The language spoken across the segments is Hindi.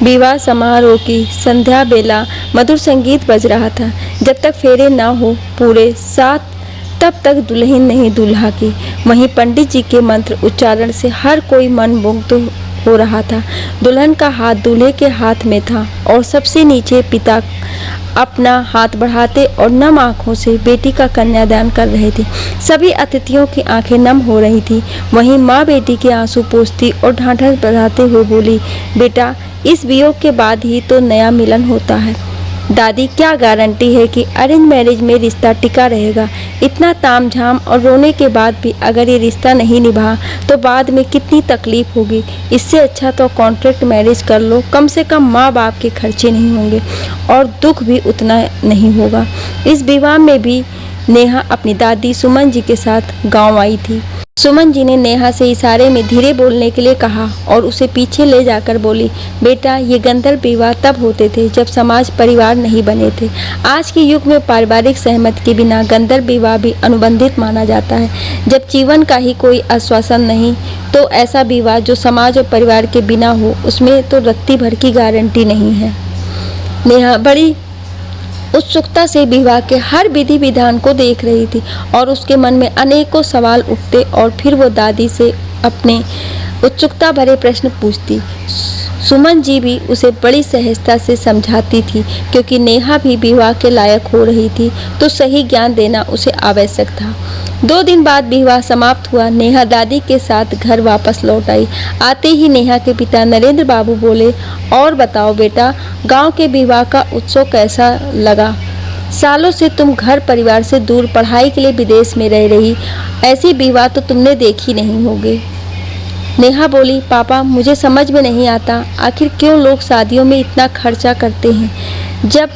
विवाह समारोह की संध्या बेला मधुर संगीत बज रहा था। जब तक फेरे ना हो पूरे 7 तब तक दुल्हन नहीं दूल्हा की। वहीं पंडित जी के मंत्र उच्चारण से हर कोई मनमुग्ध हो रहा था। दुल्हन का हाथ दूल्हे के हाथ में था और सबसे नीचे पिता अपना हाथ बढ़ाते और नम आंखों से बेटी का कन्यादान कर रहे थे। सभी अतिथियों की आंखें नम हो रही थी। वहीं माँ बेटी के आंसू पोंछती और ढांढस बंधाते हुए बोली, बेटा, इस वियोग के बाद ही तो नया मिलन होता है। दादी, क्या गारंटी है कि अरेंज मैरिज में रिश्ता टिका रहेगा? इतना तामझाम और रोने के बाद भी अगर ये रिश्ता नहीं निभा तो बाद में कितनी तकलीफ होगी। इससे अच्छा तो कॉन्ट्रैक्ट मैरिज कर लो, कम से कम माँ बाप के खर्चे नहीं होंगे और दुख भी उतना नहीं होगा। इस विवाह में भी नेहा अपनी दादी सुमन जी के साथ गाँव आई थी। सुमन जी ने नेहा से इशारे में धीरे बोलने के लिए कहा और उसे पीछे ले जाकर बोली, बेटा, ये गंधर्व विवाह तब होते थे जब समाज परिवार नहीं बने थे। आज के युग में पारिवारिक सहमति के बिना गंधर्व विवाह भी अनुबंधित माना जाता है। जब जीवन का ही कोई आश्वासन नहीं तो ऐसा विवाह जो समाज और परिवार के बिना हो, उसमें तो रत्ती भर की गारंटी नहीं है। नेहा बड़ी उत्सुकता से विवाह के हर विधि विधान को देख रही थी और उसके मन में अनेकों सवाल उठते और फिर वो दादी से अपने उत्सुकता भरे प्रश्न पूछती। सुमन जी भी उसे बड़ी सहजता से समझाती थी, क्योंकि नेहा भी विवाह के लायक हो रही थी तो सही ज्ञान देना उसे आवश्यक था। 2 दिन बाद विवाह समाप्त हुआ। नेहा दादी के साथ घर वापस लौट आई। आते ही नेहा के पिता नरेंद्र बाबू बोले, और बताओ बेटा, गांव के विवाह का उत्सव कैसा लगा? सालों से तुम घर परिवार से दूर पढ़ाई के लिए विदेश में रह रही, ऐसी विवाह तो तुमने देखी नहीं होगी। नेहा बोली, पापा, मुझे समझ में नहीं आता आखिर क्यों लोग शादियों में इतना खर्चा करते हैं, जब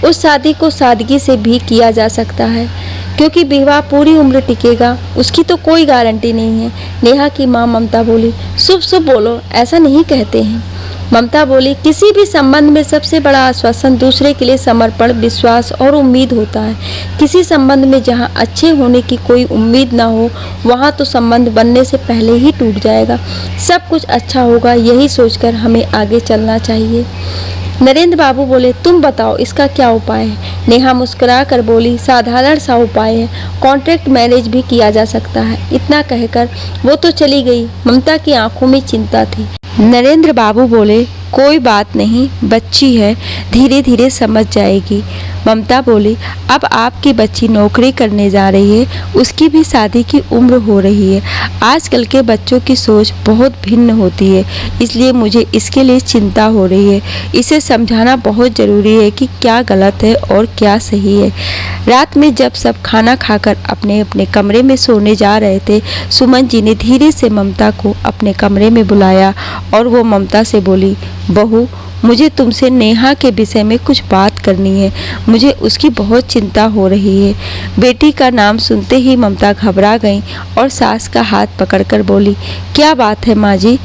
उस शादी को सादगी से भी किया जा सकता है, क्योंकि विवाह पूरी उम्र टिकेगा उसकी तो कोई गारंटी नहीं है। नेहा की माँ ममता बोली, शुभ शुभ बोलो, ऐसा नहीं कहते हैं। ममता बोली, किसी भी संबंध में सबसे बड़ा आश्वासन दूसरे के लिए समर्पण, विश्वास और उम्मीद होता है। किसी संबंध में जहां अच्छे होने की कोई उम्मीद ना हो, वहां तो संबंध बनने से पहले ही टूट जाएगा। सब कुछ अच्छा होगा, यही सोचकर हमें आगे चलना चाहिए। नरेंद्र बाबू बोले, तुम बताओ इसका क्या उपाय है? नेहा मुस्कुरा कर बोली, साधारण सा उपाय है, कॉन्ट्रैक्ट मैरिज भी किया जा सकता है। इतना कहकर वो तो चली गई। ममता की आंखों में चिंता थी। नरेंद्र बाबू बोले, कोई बात नहीं, बच्ची है, धीरे धीरे समझ जाएगी। ममता बोली, अब आपकी बच्ची नौकरी करने जा रही है, उसकी भी शादी की उम्र हो रही है। आजकल के बच्चों की सोच बहुत भिन्न होती है, इसलिए मुझे इसके लिए चिंता हो रही है। इसे समझाना बहुत ज़रूरी है कि क्या गलत है और क्या सही है। रात में जब सब खाना खाकर अपने अपने कमरे में सोने जा रहे थे, सुमन जी ने धीरे से ममता को अपने कमरे में बुलाया और वो ममता से बोली, बहू, मुझे तुमसे नेहा के विषय में कुछ बात करनी है। मुझे उसकी बहुत चिंता हो रही है। बेटी का नाम सुनते ही ममता घबरा गई और सास का हाथ पकड़कर बोली, क्या बात है माँ जी?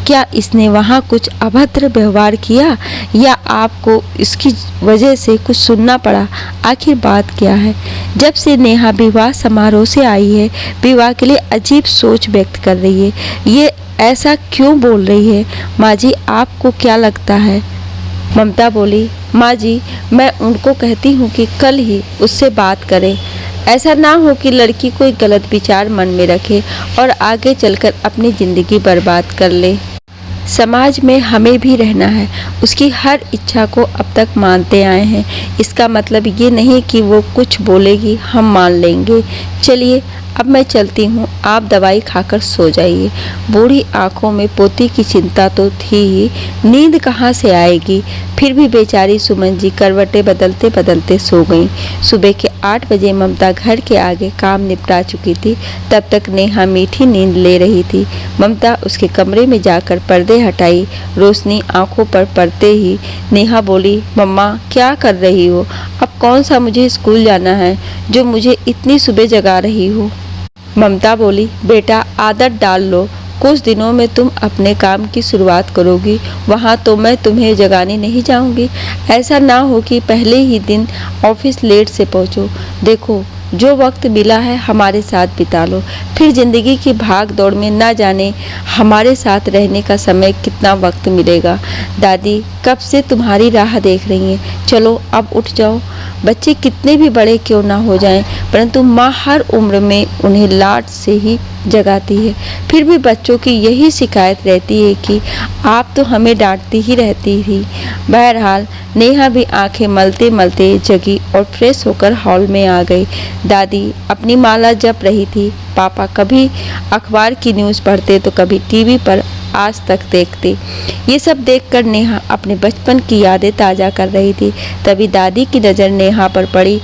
क्या इसने वहाँ कुछ अभद्र व्यवहार किया या आपको इसकी वजह से कुछ सुनना पड़ा? आखिर बात क्या है? जब से नेहा विवाह समारोह से आई है, विवाह के लिए अजीब सोच व्यक्त कर रही है। ये ऐसा क्यों बोल रही है? माँ जी, आपको क्या लगता है? ममता बोली, माँ जी, मैं उनको कहती हूँ कि कल ही उससे बात करें। ऐसा ना हो कि लड़की कोई गलत विचार मन में रखे और आगे चलकर अपनी ज़िंदगी बर्बाद कर ले। समाज में हमें भी रहना है। उसकी हर इच्छा को अब तक मानते आए हैं, इसका मतलब ये नहीं कि वो कुछ बोलेगी हम मान लेंगे। चलिए, अब मैं चलती हूँ, आप दवाई खाकर सो जाइए। बूढ़ी आंखों में पोती की चिंता तो थी ही, नींद कहाँ से आएगी? फिर भी बेचारी सुमन जी करवटें बदलते बदलते सो गईं। सुबह के 8 बजे ममता घर के आगे काम निपटा चुकी थी। तब तक नेहा मीठी नींद ले रही थी। ममता उसके कमरे में जाकर पर्दे हटाई। रोशनी आंखों पर पड़ते ही नेहा बोली, मम्मा, क्या कर रही हो? अब कौन सा मुझे स्कूल जाना है जो मुझे इतनी सुबह जगा रही हो? ममता बोली, बेटा, आदत डाल लो, कुछ दिनों में तुम अपने काम की शुरुआत करोगी, वहाँ तो मैं तुम्हें जगाने नहीं जाऊँगी। ऐसा ना हो कि पहले ही दिन ऑफिस लेट से पहुँचो। देखो, जो वक्त मिला है हमारे साथ बिता लो, फिर ज़िंदगी की भाग दौड़ में ना जाने हमारे साथ रहने का समय कितना वक्त मिलेगा। दादी कब से तुम्हारी राह देख रही हैं, चलो अब उठ जाओ। बच्चे कितने भी बड़े क्यों ना हो जाएं, परंतु माँ हर उम्र में उन्हें लाड से ही जगाती है। फिर भी बच्चों की यही शिकायत रहती है कि आप तो हमें डांटती ही रहती थी। बहरहाल नेहा भी आंखें मलते मलते जगी और फ्रेश होकर हॉल में आ गई। दादी अपनी माला जप रही थी। पापा कभी अखबार की न्यूज़ पढ़ते तो कभी टीवी पर आज तक देखते। ये सब देखकर नेहा अपने बचपन की यादें ताज़ा कर रही थी। तभी दादी की नज़र नेहा पर पड़ी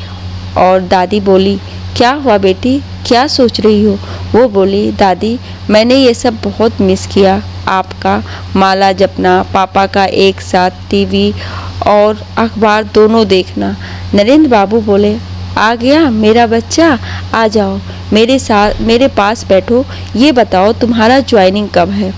और दादी बोली, क्या हुआ बेटी, क्या सोच रही हो? वो बोली, दादी मैंने ये सब बहुत मिस किया, आपका माला जपना, पापा का एक साथ टीवी और अखबार दोनों देखना। नरेंद्र बाबू बोले, आ गया मेरा बच्चा, आ जाओ मेरे पास बैठो। ये बताओ तुम्हारा ज्वाइनिंग कब है?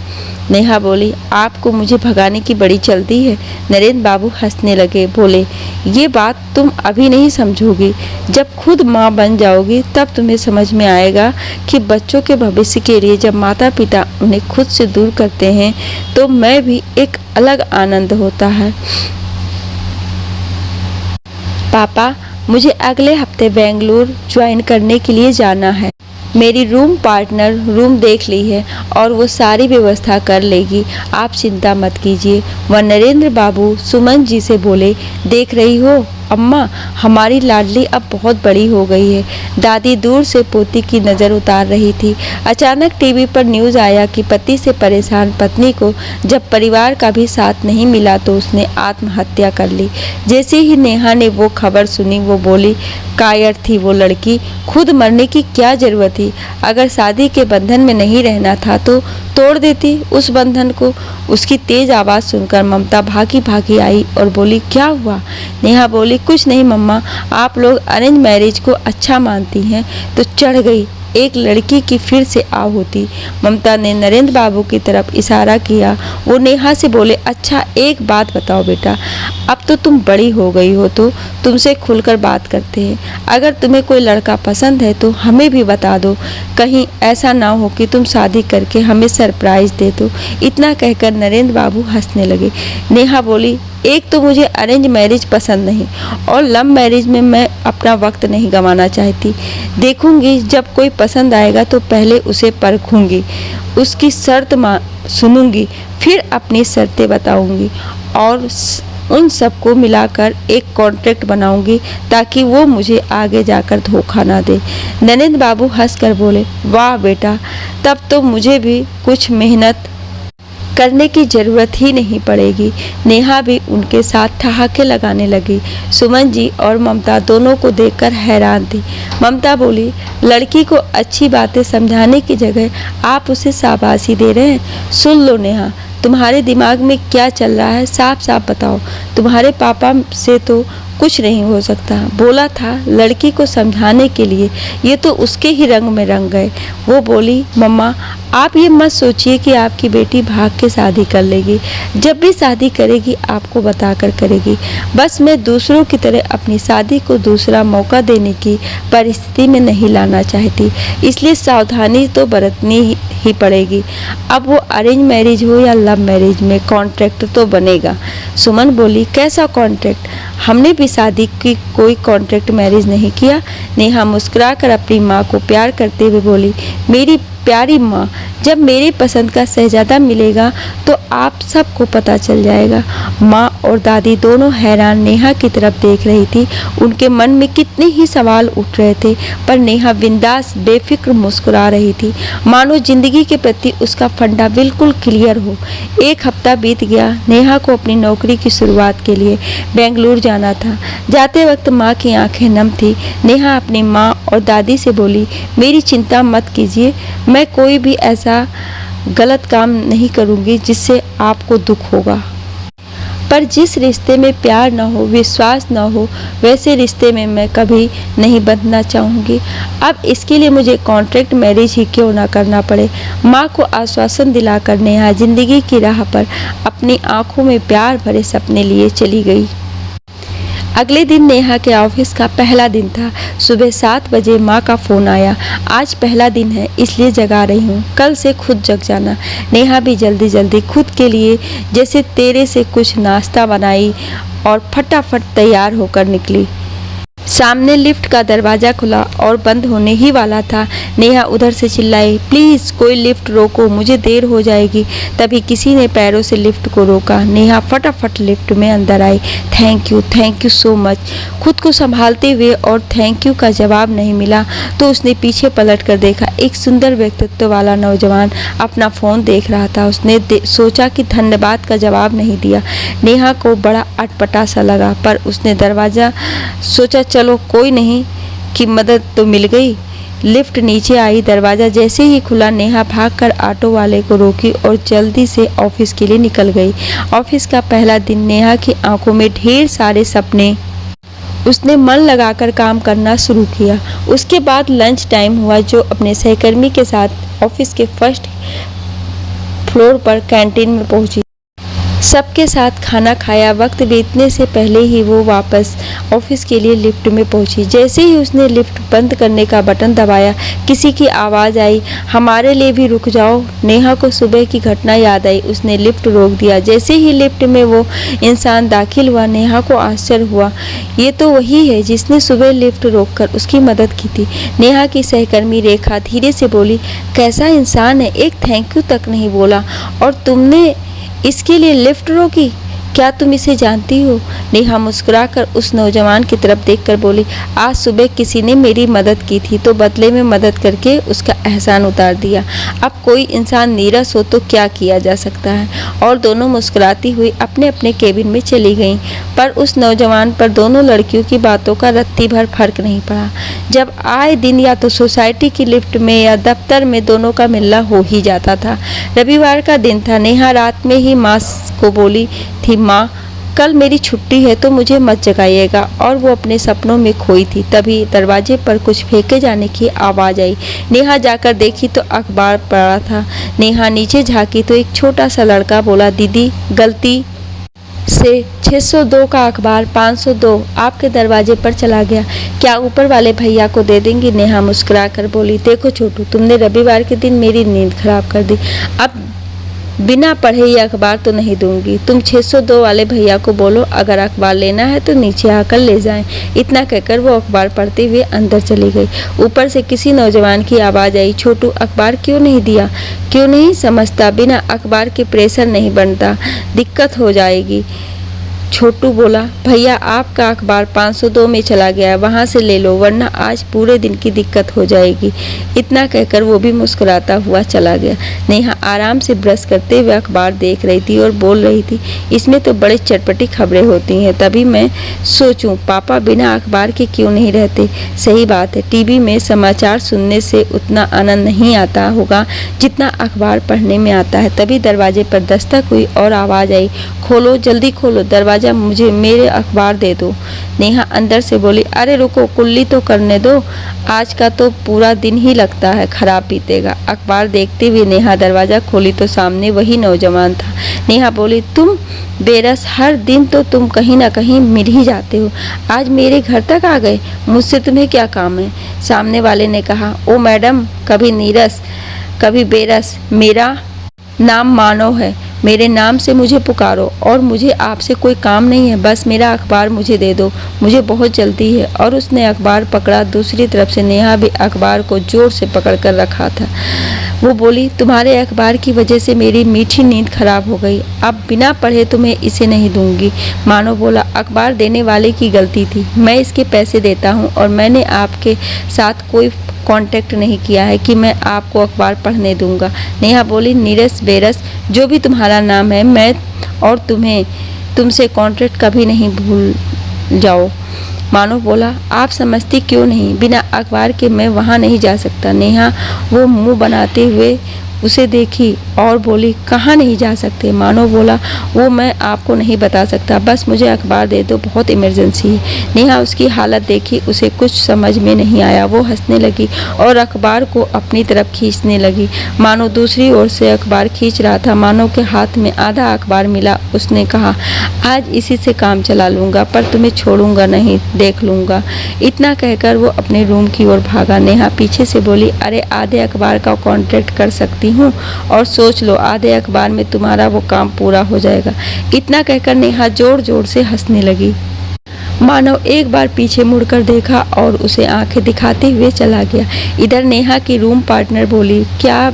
नेहा बोली, आपको मुझे भगाने की बड़ी जल्दी है। नरेंद्र बाबू हंसने लगे, बोले, ये बात तुम अभी नहीं समझोगी, जब खुद माँ बन जाओगी तब तुम्हें समझ में आएगा कि बच्चों के भविष्य के लिए जब माता पिता उन्हें खुद से दूर करते हैं तो मैं भी एक अलग आनंद होता है। पापा मुझे अगले हफ्ते बेंगलुरु ज्वाइन करने के लिए जाना है। मेरी रूम पार्टनर रूम देख ली है और वो सारी व्यवस्था कर लेगी, आप चिंता मत कीजिए। वह नरेंद्र बाबू सुमन जी से बोले, देख रही हो अम्मा, हमारी लाडली अब बहुत बड़ी हो गई है। दादी दूर से पोती की नज़र उतार रही थी। अचानक टीवी पर न्यूज़ आया कि पति से परेशान पत्नी को जब परिवार का भी साथ नहीं मिला तो उसने आत्महत्या कर ली। जैसे ही नेहा ने वो खबर सुनी वो बोली, कायर थी वो लड़की, खुद मरने की क्या ज़रूरत थी? अगर शादी के बंधन में नहीं रहना था तो तोड़ देती उस बंधन को। उसकी तेज आवाज़ सुनकर ममता भागी भागी आई और बोली, क्या हुआ? नेहा बोली, कुछ नहीं मम्मा, आप लोग अरेंज मैरिज को अच्छा मानती हैं तो चढ़ गई एक लड़की की फिर से आह होती। ममता ने नरेंद्र बाबू की तरफ इशारा किया। वो नेहा से बोले, अच्छा एक बात बताओ बेटा, अब तो तुम बड़ी हो गई हो तो तुमसे खुलकर बात करते हैं। अगर तुम्हें कोई लड़का पसंद है तो हमें भी बता दो, कहीं ऐसा ना हो कि तुम शादी करके हमें सरप्राइज दे दो। इतना कहकर नरेंद्र बाबू हंसने लगे। नेहा बोली, एक तो मुझे अरेंज मैरिज पसंद नहीं और लव मैरिज में मैं अपना वक्त नहीं गंवाना चाहती। देखूंगी जब कोई पसंद आएगा तो पहले उसे परखूंगी, उसकी शर्त सुनूंगी, फिर अपनी शर्तें बताऊंगी और उन सबको मिलाकर एक कॉन्ट्रैक्ट बनाऊंगी ताकि वो मुझे आगे जाकर धोखा ना दे। नरेंद्र बाबू हंसकर बोले, वाह बेटा, तब तो मुझे भी कुछ मेहनत करने की ज़रूरत ही नहीं पड़ेगी। नेहा भी उनके साथ ठहाके लगाने लगी। सुमन जी और ममता दोनों को देखकर हैरान थी। ममता बोली, लड़की को अच्छी बातें समझाने की जगह आप उसे शाबाशी दे रहे हैं। सुन लो नेहा, तुम्हारे दिमाग में क्या चल रहा है साफ साफ बताओ। तुम्हारे पापा से तो कुछ नहीं हो सकता, बोला था लड़की को समझाने के लिए, ये तो उसके ही रंग में रंग गए। वो बोली, मम्मा आप ये मत सोचिए कि आपकी बेटी भाग के शादी कर लेगी, जब भी शादी करेगी आपको बताकर करेगी। बस मैं दूसरों की तरह अपनी शादी को दूसरा मौका देने की परिस्थिति में नहीं लाना चाहती, इसलिए सावधानी तो बरतनी ही पड़ेगी। अब वो अरेंज मैरिज हो या लव मैरिज में कॉन्ट्रैक्ट तो बनेगा। सुमन बोली, कैसा कॉन्ट्रैक्ट? हमने भी शादी की कोई कॉन्ट्रैक्ट मैरिज नहीं किया। नेहा मुस्कुराकर अपनी माँ को प्यार करते हुए बोली, मेरी प्यारी माँ, जब मेरे पसंद का शहजादा मिलेगा तो आप सबको पता चल जाएगा। माँ और दादी दोनों हैरान नेहा की तरफ देख रही थी। उनके मन में कितने ही सवाल उठ रहे थे, पर नेहा बिंदास बेफिक्र मुस्कुरा रही थी, मानो जिंदगी के प्रति उसका फंडा बिल्कुल क्लियर हो। एक हफ्ता बीत गया। नेहा को अपनी नौकरी की शुरुआत के लिए बेंगलुरु जाना था। जाते वक्त माँ की आंखें नम थी। नेहा अपनी माँ और दादी से बोली, मेरी चिंता मत कीजिए, मैं कोई भी ऐसा गलत काम नहीं करूँगी जिससे आपको दुख होगा। पर जिस रिश्ते में प्यार न हो, विश्वास न हो, वैसे रिश्ते में मैं कभी नहीं बंधना चाहूँगी। अब इसके लिए मुझे कॉन्ट्रैक्ट मैरिज ही क्यों ना करना पड़े। माँ को आश्वासन दिलाकर नेहा जिंदगी की राह पर अपनी आंखों में प्यार भरे सपने लिए चली गई। अगले दिन नेहा के ऑफिस का पहला दिन था। सुबह 7 बजे माँ का फ़ोन आया। आज पहला दिन है इसलिए जगा रही हूँ, कल से खुद जग जाना। नेहा भी जल्दी जल्दी खुद के लिए जैसे तेरे से कुछ नाश्ता बनाई और फटाफट तैयार होकर निकली। सामने लिफ्ट का दरवाज़ा खुला और बंद होने ही वाला था। नेहा उधर से चिल्लाई, प्लीज़ कोई लिफ्ट रोको, मुझे देर हो जाएगी। तभी किसी ने पैरों से लिफ्ट को रोका। नेहा फटाफट लिफ्ट में अंदर आई। Thank you so much. खुद को संभालते हुए और थैंक यू का जवाब नहीं मिला तो उसने पीछे पलट कर देखा। एक सुंदर व्यक्तित्व वाला नौजवान अपना फ़ोन देख रहा था। उसने सोचा कि धन्यवाद का जवाब नहीं दिया। नेहा को बड़ा अटपटा सा लगा, पर उसने दरवाज़ा सोचा चलो कोई नहीं कि मदद तो मिल गई। लिफ्ट नीचे आई। दरवाज़ा जैसे ही खुला नेहा भागकर ऑटो वाले को रोकी और जल्दी से ऑफिस के लिए निकल गई। ऑफिस का पहला दिन नेहा की आंखों में ढेर सारे सपने। उसने मन लगाकर काम करना शुरू किया। उसके बाद लंच टाइम हुआ जो अपने सहकर्मी के साथ ऑफिस के फर्स्ट फ्लोर पर कैंटीन में पहुंची। सबके साथ खाना खाया। वक्त बीतने से पहले ही वो वापस ऑफिस के लिए लिफ्ट में पहुंची। जैसे ही उसने लिफ्ट बंद करने का बटन दबाया किसी की आवाज़ आई, हमारे लिए भी रुक जाओ। नेहा को सुबह की घटना याद आई। उसने लिफ्ट रोक दिया। जैसे ही लिफ्ट में वो इंसान दाखिल हुआ नेहा को आश्चर्य हुआ। ये तो वही है जिसने सुबह लिफ्ट रोककर उसकी मदद की थी। नेहा की सहकर्मी रेखा धीरे से बोली, कैसा इंसान है, एक थैंक यू तक नहीं बोला और तुमने इसके लिए लिफ्ट रोकी। क्या तुम इसे जानती हो? नेहा मुस्कुराकर उस नौजवान की तरफ देखकर बोली, आज सुबह किसी ने मेरी मदद की थी तो बदले में मदद करके उसका एहसान उतार दिया। अब कोई इंसान नीरस हो तो क्या किया जा सकता है। और दोनों मुस्कुराती हुई अपने अपने केबिन में चली गईं। पर उस नौजवान पर दोनों लड़कियों की बातों का रत्ती भर फर्क नहीं पड़ा। जब आए दिन या तो सोसाइटी की लिफ्ट में या दफ्तर में दोनों का मिलना हो ही जाता था। रविवार का दिन था। नेहा रात में ही माँ को बोली थी, माँ कल मेरी छुट्टी है तो मुझे मत जगाइएगा, और वो अपने सपनों में खोई थी। तभी दरवाजे पर कुछ फेंके जाने की आवाज़ आई। नेहा जाकर देखी तो अखबार पड़ा था। नेहा नीचे झांकी तो एक छोटा सा लड़का बोला, दीदी गलती से 602 का अखबार 502 आपके दरवाजे पर चला गया, क्या ऊपर वाले भैया को दे देंगी? नेहा मुस्कुरा कर बोली, देखो छोटू, तुमने रविवार के दिन मेरी नींद खराब कर दी। अब बिना पढ़े ये अखबार तो नहीं दूंगी। तुम 602 वाले भैया को बोलो अगर अखबार लेना है तो नीचे आकर ले जाएं। इतना कहकर वो अखबार पढ़ते हुए अंदर चली गई। ऊपर से किसी नौजवान की आवाज़ आई, छोटू अखबार क्यों नहीं दिया? क्यों नहीं समझता, बिना अखबार के प्रेशर नहीं बनता, दिक्कत हो जाएगी। छोटू बोला, भैया आपका अखबार 502 में चला गया, वहाँ से ले लो वरना आज पूरे दिन की दिक्कत हो जाएगी। इतना कहकर वो भी मुस्कुराता हुआ चला गया। नेहा आराम से ब्रश करते हुए अखबार देख रही थी और बोल रही थी, इसमें तो बड़ी चटपटी खबरें होती हैं। तभी मैं सोचूं पापा बिना अखबार के क्यों नहीं रहते। सही बात है, टीवी में समाचार सुनने से उतना आनंद नहीं आता होगा जितना अखबार पढ़ने में आता है। तभी दरवाजे पर दस्तक हुई और आवाज़ आई, खोलो जल्दी खोलो दरवाजा, मुझे मेरे अखबार दे दो। नेहा अंदर से बोली, अरे रुको कुल्ली तो करने दो, आज का तो पूरा दिन ही लगता है खराब बीतेगा। अखबार देखते हुए नेहा दरवाज़ा खोली तो सामने वही नौजवान था। नेहा बोली, तुम बेरस, हर दिन तो तुम कहीं ना कहीं मिल ही जाते हो, आज मेरे घर तक आ गए, मुझसे तुम्हें क्या काम है? सामने वाले ने कहा, ओ मैडम, कभी नीरस कभी बेरस, मेरा नाम मानव है, मेरे नाम से मुझे पुकारो और मुझे आपसे कोई काम नहीं है, बस मेरा अखबार मुझे दे दो, मुझे बहुत जल्दी है। और उसने अखबार पकड़ा। दूसरी तरफ से नेहा भी अखबार को जोर से पकड़ कर रखा था। वो बोली, तुम्हारे अखबार की वजह से मेरी मीठी नींद खराब हो गई, अब बिना पढ़े तुम्हें इसे नहीं दूंगी। मानो बोला, अखबार देने वाले की गलती थी, मैं इसके पैसे देता हूँ और मैंने आपके साथ कोई कांटेक्ट नहीं किया है कि मैं आपको अखबार पढ़ने दूंगा। नेहा बोली, नीरस बेरस जो भी तुम्हारा नाम है, मैं और तुमसे कांटेक्ट कभी नहीं भूल जाओ। मानो बोला, आप समझती क्यों नहीं, बिना अखबार के मैं वहाँ नहीं जा सकता। नेहा वो मुंह बनाते हुए उसे देखी और बोली, कहाँ नहीं जा सकते? मानो बोला, वो मैं आपको नहीं बता सकता, बस मुझे अखबार दे दो, बहुत इमरजेंसी है। नेहा उसकी हालत देखी, उसे कुछ समझ में नहीं आया। वो हंसने लगी और अखबार को अपनी तरफ खींचने लगी। मानो दूसरी ओर से अखबार खींच रहा था। मानो के हाथ में आधा अखबार मिला। उसने कहा, आज इसी से काम चला लूँगा, पर तुम्हें छोड़ूंगा नहीं, देख लूँगा। इतना कहकर वो अपने रूम की ओर भागा। नेहा पीछे से बोली, अरे आधे अखबार का कॉन्ट्रैक्ट कर सकती हूँ और सोच लो, आधे अखबार में तुम्हारा वो काम पूरा हो जाएगा। इतना कहकर नेहा जोर जोर से हंसने लगी। मानव एक बार पीछे मुड़कर देखा और उसे आंखें दिखाते हुए चला गया। इधर नेहा की रूम पार्टनर बोली, क्या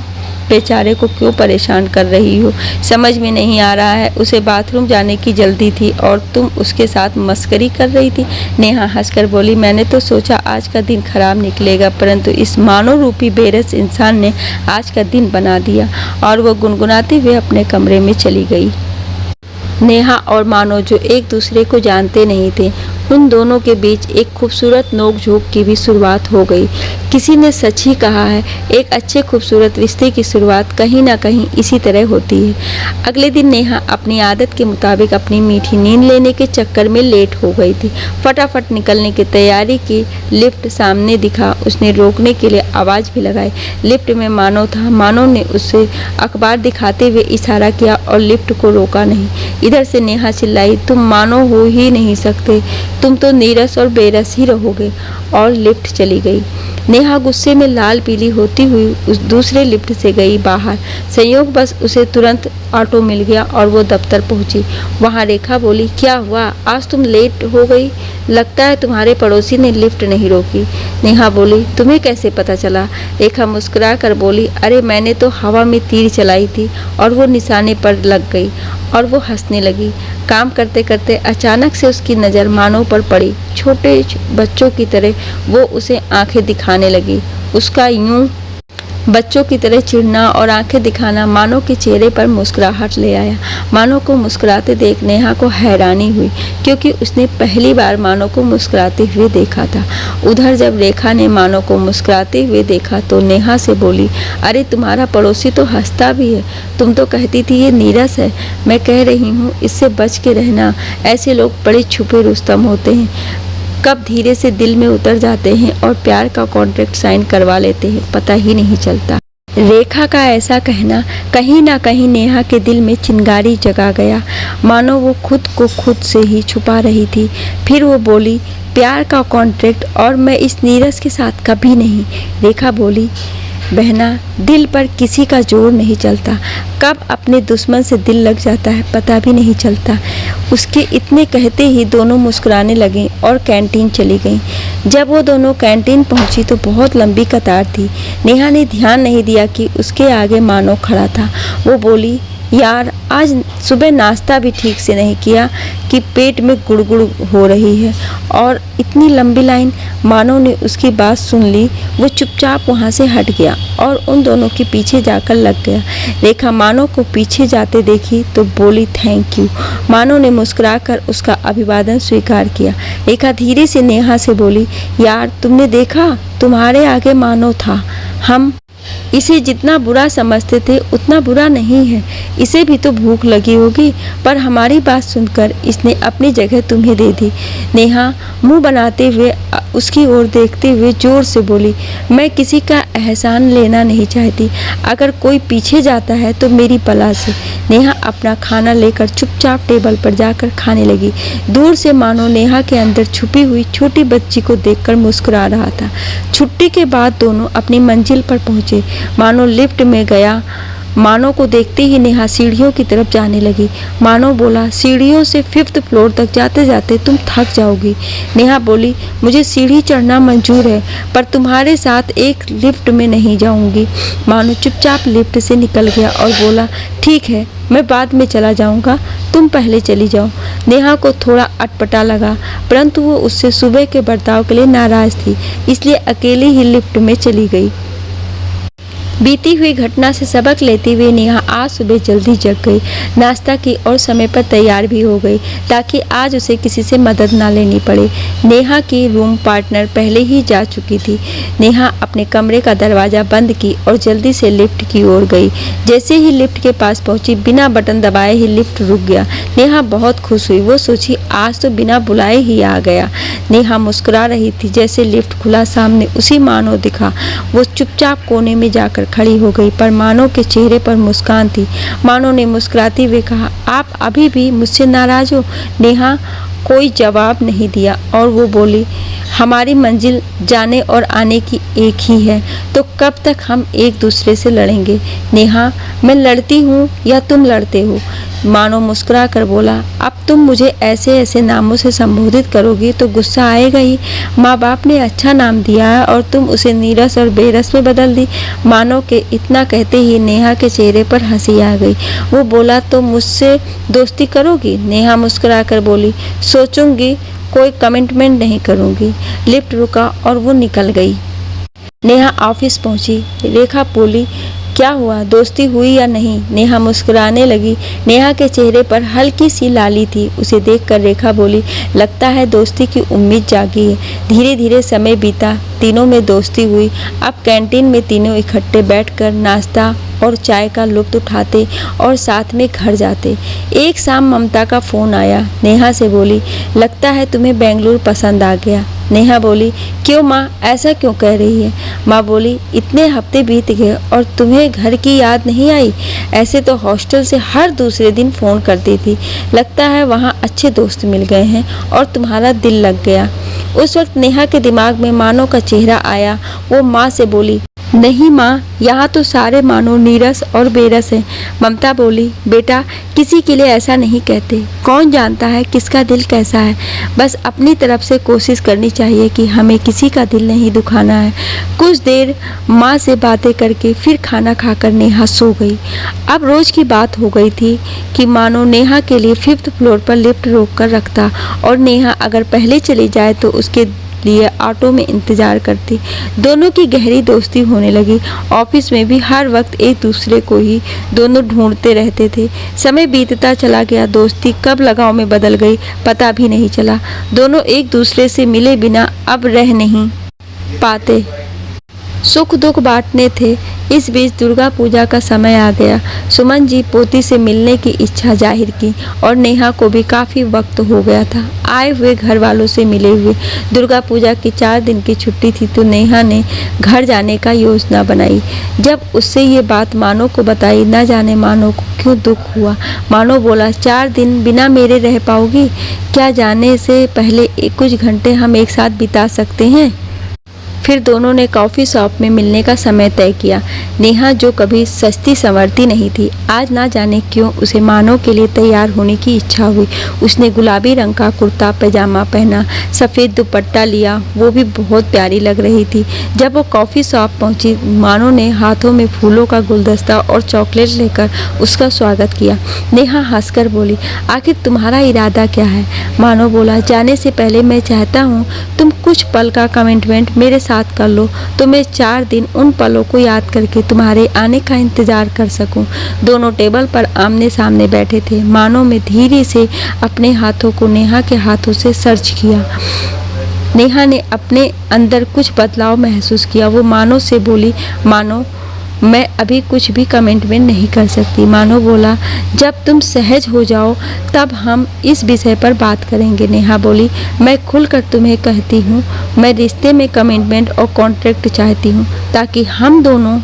बेचारे को क्यों परेशान कर रही हो? समझ में नहीं आ रहा है, उसे बाथरूम जाने की जल्दी थी और तुम उसके साथ मस्करी कर रही थी। नेहा हंसकर बोली, मैंने तो सोचा आज का दिन खराब निकलेगा, परंतु इस मानो रूपी बेरस इंसान ने आज का दिन बना दिया। और वो गुनगुनाते हुए अपने कमरे में चली गई। नेहा और मानो, जो एक दूसरे को जानते नहीं थे, उन दोनों के बीच एक खूबसूरत नोक-झोंक की भी शुरुआत हो गई। किसी ने सच ही कहा है, एक अच्छे खूबसूरत रिश्ते की शुरुआत कहीं ना कहीं इसी तरह होती है। अगले दिन नेहा अपनी आदत के मुताबिक अपनी मीठी नींद लेने के चक्कर में लेट हो गई थी। फटाफट निकलने की तैयारी की। लिफ्ट सामने दिखा, उसने रोकने के लिए आवाज़ भी लगाई। लिफ्ट में मानो था। मानो ने उसे अखबार दिखाते हुए इशारा किया और लिफ्ट को रोका नहीं। इधर से नेहा चिल्लाई, तुम मानो हो ही नहीं सकते, तुम तो नीरस और बेरस ही रहोगे। और लिफ्ट चली गई। नेहा गुस्से में लाल पीली होती हुई उस दूसरे लिफ्ट से गई बाहर। संयोग बस उसे तुरंत ऑटो मिल गया और वो दफ्तर पहुंची। वहां रेखा बोली, क्या हुआ, आज तुम लेट हो गई? लगता है तुम्हारे पड़ोसी ने लिफ्ट नहीं रोकी। नेहा बोली, तुम्हें कैसे पता चला? रेखा मुस्कुरा कर बोली, अरे मैंने तो हवा में तीर चलाई थी और वो निशाने पर लग गई। और वो हंसने लगी। काम करते करते अचानक से उसकी नज़र मानो पर पड़ी। छोटे बच्चों की तरह वो उसे आंखें दिखाने लगी। उसका यूं बच्चों की तरह चिढ़ना और आंखें दिखाना मानो के चेहरे पर मुस्कुराहट ले आया। मानो को मुस्कुराते देख नेहा को हैरानी हुई, क्योंकि उसने पहली बार मानो को मुस्कुराते हुए देखा था। उधर जब रेखा ने मानो को मुस्कुराते हुए देखा तो नेहा से बोली, अरे तुम्हारा पड़ोसी तो हंसता भी है, तुम तो कहती थी ये नीरस है। मैं कह रही हूँ इससे बच के रहना, ऐसे लोग बड़े छुपे रुस्तम होते हैं, कब धीरे से दिल में उतर जाते हैं और प्यार का कॉन्ट्रैक्ट साइन करवा लेते हैं, पता ही नहीं चलता। रेखा का ऐसा कहना कहीं ना कहीं नेहा के दिल में चिंगारी जगा गया, मानो वो खुद को खुद से ही छुपा रही थी। फिर वो बोली, प्यार का कॉन्ट्रैक्ट और मैं इस नीरस के साथ कभी नहीं। रेखा बोली, बहना, दिल पर किसी का जोर नहीं चलता, कब अपने दुश्मन से दिल लग जाता है पता भी नहीं चलता। उसके इतने कहते ही दोनों मुस्कुराने लगीं और कैंटीन चली गईं। जब वो दोनों कैंटीन पहुंची तो बहुत लंबी कतार थी। नेहा ने ध्यान नहीं दिया कि उसके आगे मानो खड़ा था। वो बोली, यार आज सुबह नाश्ता भी ठीक से नहीं किया कि पेट में गुड़गुड़ हो रही है। और इतनी लंबी लाइन। मानो ने उसकी बात सुन ली। वो चुपचाप वहाँ से हट गया और उन दोनों के पीछे जाकर लग गया। रेखा मानो को पीछे जाते देखी तो बोली, थैंक यू। मानो ने मुस्कुराकर उसका अभिवादन स्वीकार किया। रेखा धीरे से नेहा से बोली, यार तुमने देखा, तुम्हारे आगे मानो था। हम इसे जितना बुरा समझते थे उतना बुरा नहीं है, इसे भी तो भूख लगी होगी, पर हमारी बात सुनकर इसने अपनी जगह तुम्हें दे दी। नेहा मुंह बनाते हुए उसकी ओर देखते हुए जोर से बोली, मैं किसी का एहसान लेना नहीं चाहती, अगर कोई पीछे जाता है तो मेरी पला से। नेहा अपना खाना लेकर चुपचाप टेबल पर जाकर खाने लगी। दूर से मानो नेहा के अंदर छुपी हुई छोटी बच्ची को देखकर मुस्कुरा रहा था। छुट्टी के बाद दोनों अपनी मंजिल पर पहुंचे। मानो लिफ्ट में गया। मानो को देखते ही नेहा सीढ़ियों की तरफ जाने लगी। मानो बोला, सीढ़ियों से 5th फ्लोर तक जाते जाते तुम थक जाओगी। नेहा बोली, मुझे सीढ़ी चढ़ना मंजूर है, पर तुम्हारे साथ एक लिफ्ट में नहीं जाऊंगी। मानो चुपचाप लिफ्ट से निकल गया और बोला, ठीक है, मैं बाद में चला जाऊंगा, तुम पहले चली जाओ। नेहा को थोड़ा अटपटा लगा, परंतु वो उससे सुबह के बर्ताव के लिए नाराज थी, इसलिए अकेले ही लिफ्ट में चली गई। बीती हुई घटना से सबक लेते हुए नेहा आज सुबह जल्दी जग गई, नाश्ता की और समय पर तैयार भी हो गई ताकि आज उसे किसी से मदद ना लेनी पड़े। नेहा की रूम पार्टनर पहले ही जा चुकी थी। नेहा अपने कमरे का दरवाज़ा बंद की और जल्दी से लिफ्ट की ओर गई। जैसे ही लिफ्ट के पास पहुंची, बिना बटन दबाए ही लिफ्ट रुक गया। नेहा बहुत खुश हुई। वो सोची आज तो बिना बुलाए ही आ गया। नेहा मुस्कुरा रही थी। जैसे लिफ्ट खुला, सामने उसी मानो दिखा। वो चुपचाप कोने में जाकर खड़ी हो गई, पर मानो के चेहरे पर मुस्कान थी। मानो ने मुस्कुराते हुए कहा, आप अभी भी मुझसे नाराज हो? नेहा कोई जवाब नहीं दिया और वो बोली, हमारी मंजिल जाने और आने की एक ही है, तो कब तक हम एक दूसरे से लड़ेंगे? नेहा, मैं लड़ती हूँ या तुम लड़ते हो? मानो मुस्कुरा कर बोला, अब तुम मुझे ऐसे ऐसे नामों से संबोधित करोगी तो गुस्सा आएगा ही। माँ बाप ने अच्छा नाम दिया है और तुम उसे नीरस और बेरस में बदल दी। मानो के इतना कहते ही नेहा के चेहरे पर हंसी आ गई। वो बोला, तो मुझसे दोस्ती करोगी? नेहा मुस्कुरा कर बोली, सोचूंगी, कोई कमिटमेंट नहीं करूँगी। लिफ्ट रुका और वो निकल गई। नेहा ऑफिस पहुंची। रेखा बोली, क्या हुआ, दोस्ती हुई या नहीं? नेहा मुस्कुराने लगी। नेहा के चेहरे पर हल्की सी लाली थी। उसे देखकर रेखा बोली, लगता है दोस्ती की उम्मीद जागी है। धीरे धीरे समय बीता, तीनों में दोस्ती हुई। अब कैंटीन में तीनों इकट्ठे बैठकर नाश्ता और चाय का लुत्फ उठाते और साथ में घर जाते। एक शाम ममता का फ़ोन आया। नेहा से बोली, लगता है तुम्हें बेंगलुरु पसंद आ गया। नेहा बोली, क्यों माँ, ऐसा क्यों कह रही है? माँ बोली, इतने हफ्ते बीत गए और तुम्हें घर की याद नहीं आई? ऐसे तो हॉस्टल से हर दूसरे दिन फ़ोन करती थी। लगता है वहाँ अच्छे दोस्त मिल गए हैं और तुम्हारा दिल लग गया। उस वक्त नेहा के दिमाग में मानो का चेहरा आया। वो माँ से बोली, नहीं माँ, यहाँ तो सारे मानो नीरस और बेरस हैं। ममता बोली, बेटा किसी के लिए ऐसा नहीं कहते। कौन जानता है किसका दिल कैसा है। बस अपनी तरफ से कोशिश करनी चाहिए कि हमें किसी का दिल नहीं दुखाना है। कुछ देर माँ से बातें करके फिर खाना खाकर नेहा सो गई। अब रोज़ की बात हो गई थी कि मानो नेहा के लिए 5th फ्लोर पर लिफ्ट रोक कर रखता और नेहा अगर पहले चली जाए तो उसके लिए ऑटो में इंतजार करती। दोनों की गहरी दोस्ती होने लगी। ऑफिस में भी हर वक्त एक दूसरे को ही दोनों ढूंढते रहते थे। समय बीतता चला गया। दोस्ती कब लगाव में बदल गई पता भी नहीं चला। दोनों एक दूसरे से मिले बिना अब रह नहीं पाते। सुख दुख बांटने थे। इस बीच दुर्गा पूजा का समय आ गया। सुमन जी पोती से मिलने की इच्छा जाहिर की और नेहा को भी काफ़ी वक्त हो गया था आए हुए घर वालों से मिले हुए। दुर्गा पूजा की 4 दिन की छुट्टी थी तो नेहा ने घर जाने का योजना बनाई। जब उससे ये बात मानो को बताई, न जाने मानो को क्यों दुख हुआ। मानो बोला, 4 दिन बिना मेरे रह पाओगी? क्या जाने से पहले कुछ घंटे हम एक साथ बिता सकते हैं? फिर दोनों ने कॉफ़ी शॉप में मिलने का समय तय किया। नेहा जो कभी सस्ती संवरती नहीं थी, आज ना जाने क्यों उसे मानो के लिए तैयार होने की इच्छा हुई। उसने गुलाबी रंग का कुर्ता पैजामा पहना, सफ़ेद दुपट्टा लिया, वो भी बहुत प्यारी लग रही थी। जब वो कॉफ़ी शॉप पहुंची, मानो ने हाथों में फूलों का गुलदस्ता और चॉकलेट लेकर उसका स्वागत किया। नेहा हंसकर बोली, आखिर तुम्हारा इरादा क्या है? मानो बोला, जाने से पहले मैं चाहता हूँ तुम कुछ पल का कमिटमेंट मेरे साथ कर लो तो मैं 4 दिन उन पलों को याद करके तुम्हारे आने का इंतज़ार कर सकूं। दोनों टेबल पर आमने सामने बैठे थे। मानो में धीरे से अपने हाथों को नेहा के हाथों से सर्च किया। नेहा ने अपने अंदर कुछ बदलाव महसूस किया। वो मानो से बोली, मानो मैं अभी कुछ भी कमिटमेंट नहीं कर सकती। मानो बोला, जब तुम सहज हो जाओ तब हम इस विषय पर बात करेंगे। नेहा बोली, मैं खुलकर तुम्हें कहती हूँ, मैं रिश्ते में कमिटमेंट और कॉन्ट्रैक्ट चाहती हूँ ताकि हम दोनों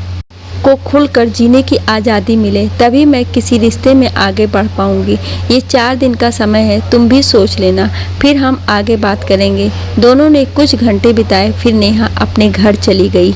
को खुलकर जीने की आज़ादी मिले, तभी मैं किसी रिश्ते में आगे बढ़ पाऊँगी। ये 4 दिन का समय है, तुम भी सोच लेना, फिर हम आगे बात करेंगे। दोनों ने कुछ घंटे बिताए, फिर नेहा अपने घर चली गई।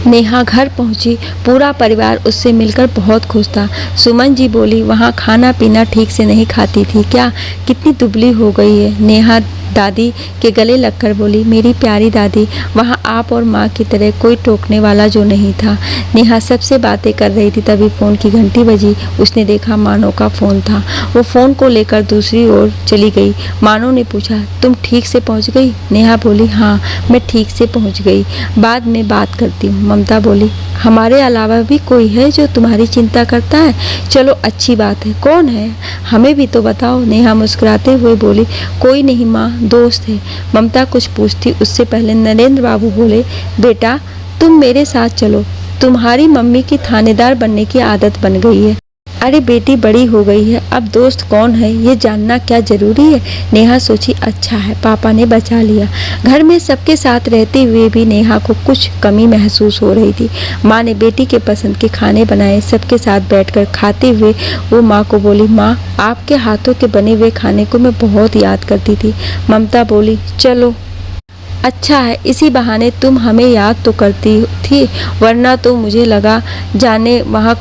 नेहा घर पहुंची। पूरा परिवार उससे मिलकर बहुत खुश था। सुमन जी बोली, वहाँ खाना पीना ठीक से नहीं खाती थी क्या? कितनी दुबली हो गई है। नेहा दादी के गले लगकर बोली, मेरी प्यारी दादी, वहाँ आप और माँ की तरह कोई टोकने वाला जो नहीं था। नेहा सबसे बातें कर रही थी, तभी फ़ोन की घंटी बजी। उसने देखा मानो का फ़ोन था। वो फ़ोन को लेकर दूसरी ओर चली गई। मानो ने पूछा, तुम ठीक से पहुँच गई? नेहा बोली, हाँ मैं ठीक से पहुँच गई, बाद में बात करती हूँ। ममता बोली, हमारे अलावा भी कोई है जो तुम्हारी चिंता करता है? चलो अच्छी बात है, कौन है? हमें भी तो बताओ। नेहा मुस्कुराते हुए बोली, कोई नहीं माँ, दोस्त है। ममता कुछ पूछती उससे पहले नरेंद्र बाबू बोले, बेटा तुम मेरे साथ चलो, तुम्हारी मम्मी की थानेदार बनने की आदत बन गई है। अरे बेटी बड़ी हो गई है, अब दोस्त कौन है ये जानना क्या जरूरी है? नेहा सोची, अच्छा है पापा ने बचा लिया। घर में सबके साथ रहते हुए भी नेहा को कुछ कमी महसूस हो रही थी। माँ ने बेटी के पसंद के खाने बनाए। सबके साथ बैठकर खाते हुए वो माँ को बोली, माँ आपके हाथों के बने हुए खाने को मैं बहुत याद करती थी। ममता बोली, चलो अच्छा है, इसी बहाने तुम हमें याद तो करती थी, वरना तो मुझे लगा जाने वहाँ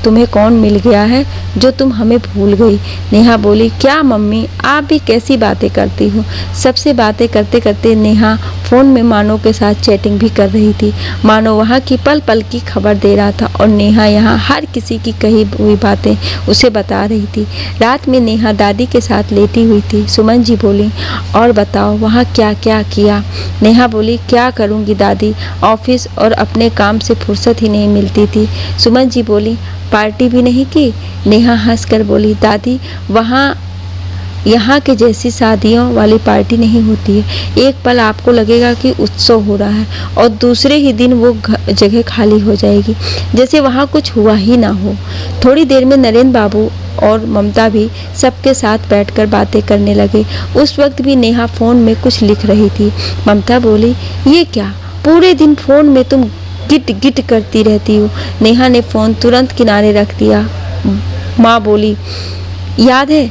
तुम्हें कौन मिल गया है जो तुम हमें भूल गई। नेहा बोली, क्या मम्मी आप भी कैसी बातें करती हो? सबसे बातें करते करते नेहा फ़ोन में मानो के साथ चैटिंग भी कर रही थी। मानो वहाँ की पल पल की खबर दे रहा था और नेहा यहाँ हर किसी की कही हुई बातें उसे बता रही थी। रात में नेहा दादी के साथ लेटी हुई थी। सुमन जी बोली, और बताओ वहाँ क्या क्या किया? नेहा बोली, क्या करूँगी दादी, ऑफिस और अपने काम से फुर्सत ही नहीं मिलती थी। सुमन जी बोली, पार्टी भी नहीं की? नेहा हंसकर बोली, दादी वहाँ यहाँ के जैसी शादियों वाली पार्टी नहीं होती है। एक पल आपको लगेगा कि उत्सव हो रहा है और दूसरे ही दिन वो जगह खाली हो जाएगी, जैसे वहाँ कुछ हुआ ही ना हो। थोड़ी देर में नरेंद्र बाबू और ममता भी सबके साथ बैठकर बातें करने लगे। उस वक्त भी नेहा फ़ोन में कुछ लिख रही थी। ममता बोली, ये क्या, पूरे दिन फ़ोन में तुम गिट गिट करती रहती हो? नेहा ने फ़ोन तुरंत किनारे रख दिया। माँ बोली, याद है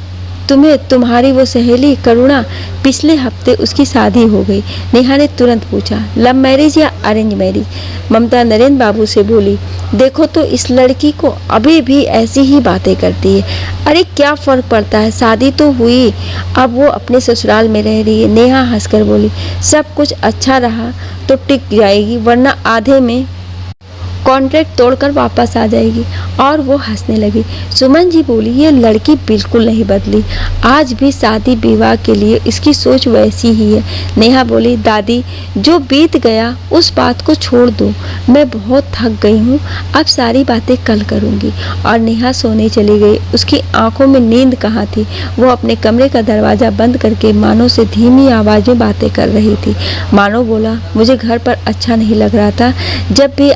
तुम्हें तुम्हारी वो सहेली करुणा, पिछले हफ्ते उसकी शादी हो गई। नेहा ने तुरंत पूछा, लव मैरिज या अरेंज मैरिज? ममता नरेंद्र बाबू से बोली, देखो तो इस लड़की को अभी भी ऐसी ही बातें करती है। अरे क्या फ़र्क पड़ता है, शादी तो हुई, अब वो अपने ससुराल में रह रही है। नेहा हंसकर बोली, सब कुछ अच्छा रहा तो टिक जाएगी, वरना आधे में कॉन्ट्रैक्ट तोड़कर वापस आ जाएगी। और वो हंसने लगी। सुमन जी बोली, ये लड़की बिल्कुल नहीं बदली, आज भी शादी विवाह के लिए इसकी सोच वैसी ही है। नेहा बोली, दादी जो बीत गया उस बात को छोड़ दो, मैं बहुत थक गई हूँ, अब सारी बातें कल करूँगी। और नेहा सोने चली गई। उसकी आंखों में नींद कहाँ थी। वो अपने कमरे का दरवाज़ा बंद करके मानो से धीमी आवाज़ में बातें कर रही थी। मानो बोला, मुझे घर पर अच्छा नहीं लग रहा था, जब भी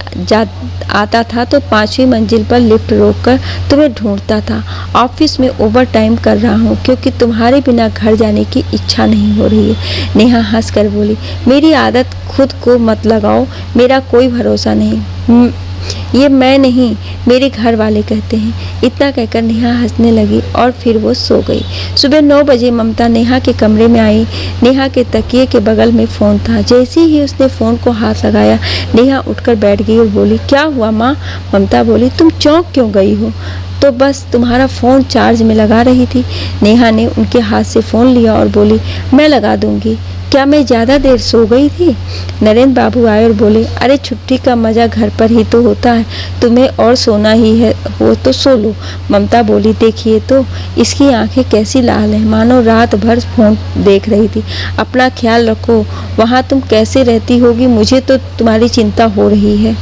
आता था तो 5वीं मंजिल पर लिफ्ट रोककर तुम्हें ढूंढता था। ऑफिस में ओवर टाइम कर रहा हूँ क्योंकि तुम्हारे बिना घर जाने की इच्छा नहीं हो रही है। नेहा हंसकर बोली, मेरी आदत खुद को मत लगाओ, मेरा कोई भरोसा नहीं, ये मैं नहीं मेरे घर वाले कहते हैं। इतना कहकर नेहा हंसने लगी और फिर वो सो गई। सुबह 9 बजे ममता नेहा के कमरे में आई। नेहा के तकिए के बगल में फ़ोन था। जैसे ही उसने फ़ोन को हाथ लगाया, नेहा उठकर बैठ गई और बोली, क्या हुआ माँ? ममता बोली, तुम चौंक क्यों गई हो? तो बस तुम्हारा फ़ोन चार्ज में लगा रही थी। नेहा ने उनके हाथ से फ़ोन लिया और बोली, मैं लगा दूंगी, क्या मैं ज़्यादा देर सो गई थी? नरेंद्र बाबू आए और बोले, अरे छुट्टी का मज़ा घर पर ही तो होता है, तुम्हें और सोना ही है हो तो सो लो। ममता बोली, देखिए तो इसकी आंखें कैसी लाल हैं, मानो रात भर फ़ोन देख रही थी। अपना ख्याल रखो, वहाँ तुम कैसे रहती होगी, मुझे तो तुम्हारी चिंता हो रही है।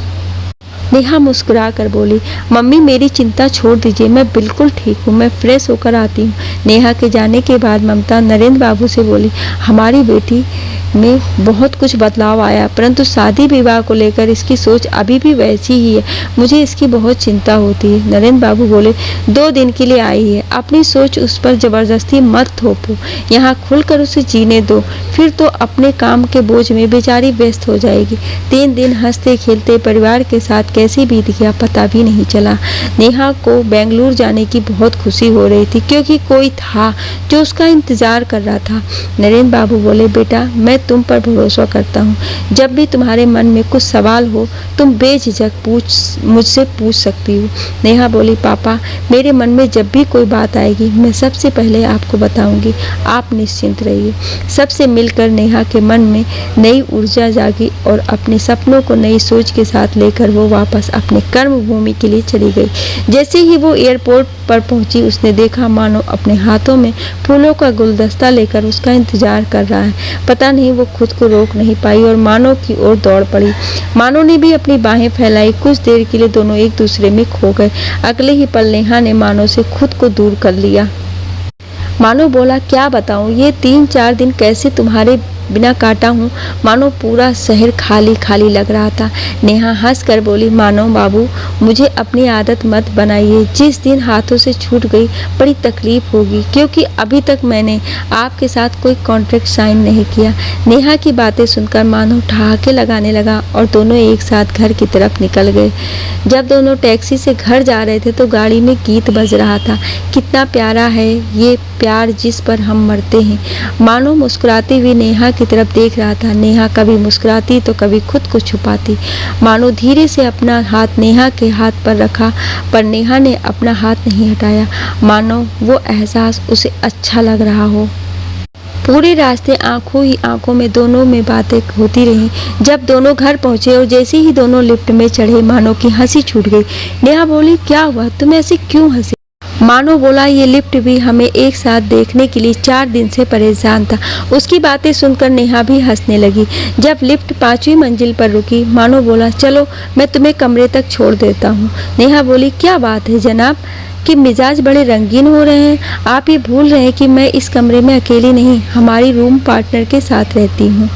नेहा मुस्कुरा कर बोली, मम्मी मेरी चिंता छोड़ दीजिए, मैं बिल्कुल ठीक हूँ, मैं फ्रेश होकर आती हूँ। नेहा के जाने के बाद ममता नरेंद्र बाबू से बोली, हमारी बेटी में बहुत कुछ बदलाव आया, परंतु शादी विवाह को लेकर इसकी सोच अभी भी वैसी ही है, मुझे इसकी बहुत चिंता होती है। नरेंद्र बाबू बोले, 2 दिन के लिए आई है, अपनी सोच उस पर ज़बरदस्ती मत थोपो, यहाँ खुलकर उसे जीने दो, फिर तो अपने काम के बोझ में बेचारी व्यस्त हो जाएगी। 3 दिन हंसते खेलते परिवार के साथ कैसे बीत गया पता भी नहीं चला। नेहा को बेंगलुरु जाने की बहुत खुशी हो रही थी क्योंकि कोई था जो उसका इंतजार कर रहा था। नरेंद्र बाबू बोले, बेटा मैं तुम पर भरोसा करता हूँ, जब भी तुम्हारे मन में कुछ सवाल हो तुम बेझिझक मुझसे पूछ सकती हो। नेहा बोली, पापा मेरे मन में जब भी कोई बात आएगी मैं सबसे पहले आपको बताऊंगी, आप निश्चिंत रहिए। सबसे मिलकर नेहा के मन में नई ऊर्जा जागी और अपने सपनों को नई सोच के साथ लेकर वो वापस अपने कर्म भूमि के लिए चली गई। जैसे ही वो एयरपोर्ट पर पहुंची उसने देखा मानो अपने हाथों में फूलों का गुलदस्ता लेकर उसका इंतजार कर रहा है। पता नहीं वो खुद को रोक नहीं पाई और मानो की ओर दौड़ पड़ी। मानो ने भी अपनी बाहें फैलाई। कुछ देर के लिए दोनों एक दूसरे में खो गए। अगले ही पल नेहा ने मानो से खुद को दूर कर लिया। मानो बोला, क्या बताऊं, ये 3-4 दिन कैसे तुम्हारे बिना काटा हूँ। मानो पूरा शहर खाली खाली लग रहा था। नेहा हंस कर बोली, मानो बाबू मुझे अपनी आदत मत बनाइए, जिस दिन हाथों से छूट गई बड़ी तकलीफ होगी क्योंकि अभी तक मैंने आपके साथ कोई कॉन्ट्रैक्ट साइन नहीं किया। नेहा की बातें सुनकर मानो ठहाके लगाने लगा और दोनों एक साथ घर की तरफ निकल गए। जब दोनों टैक्सी से घर जा रहे थे तो गाड़ी में गीत बज रहा था, कितना प्यारा है ये प्यार जिस पर हम मरते हैं। मानो मुस्कुराती हुई नेहा की तरफ देख रहा था। नेहा कभी मुस्कुराती तो कभी खुद को छुपाती। मानो धीरे से अपना हाथ नेहा के हाथ पर रखा पर नेहा ने अपना हाथ नहीं हटाया। मानो वो एहसास उसे अच्छा लग रहा हो। पूरे रास्ते आंखों ही आंखों में दोनों में बातें होती रहीं। जब दोनों घर पहुंचे और जैसे ही दोनों लिफ्ट में चढ़े मानो की हंसी छूट गई। नेहा बोली, क्या हुआ, तुम ऐसे क्यों हंसी। मानो बोला, ये लिफ्ट भी हमें एक साथ देखने के लिए 4 दिन से परेशान था। उसकी बातें सुनकर नेहा भी हंसने लगी। जब लिफ्ट 5वीं मंजिल पर रुकी मानो बोला, चलो मैं तुम्हें कमरे तक छोड़ देता हूँ। नेहा बोली, क्या बात है जनाब कि मिजाज बड़े रंगीन हो रहे हैं। आप ये भूल रहे हैं कि मैं इस कमरे में अकेली नहीं हमारी रूम पार्टनर के साथ रहती हूँ।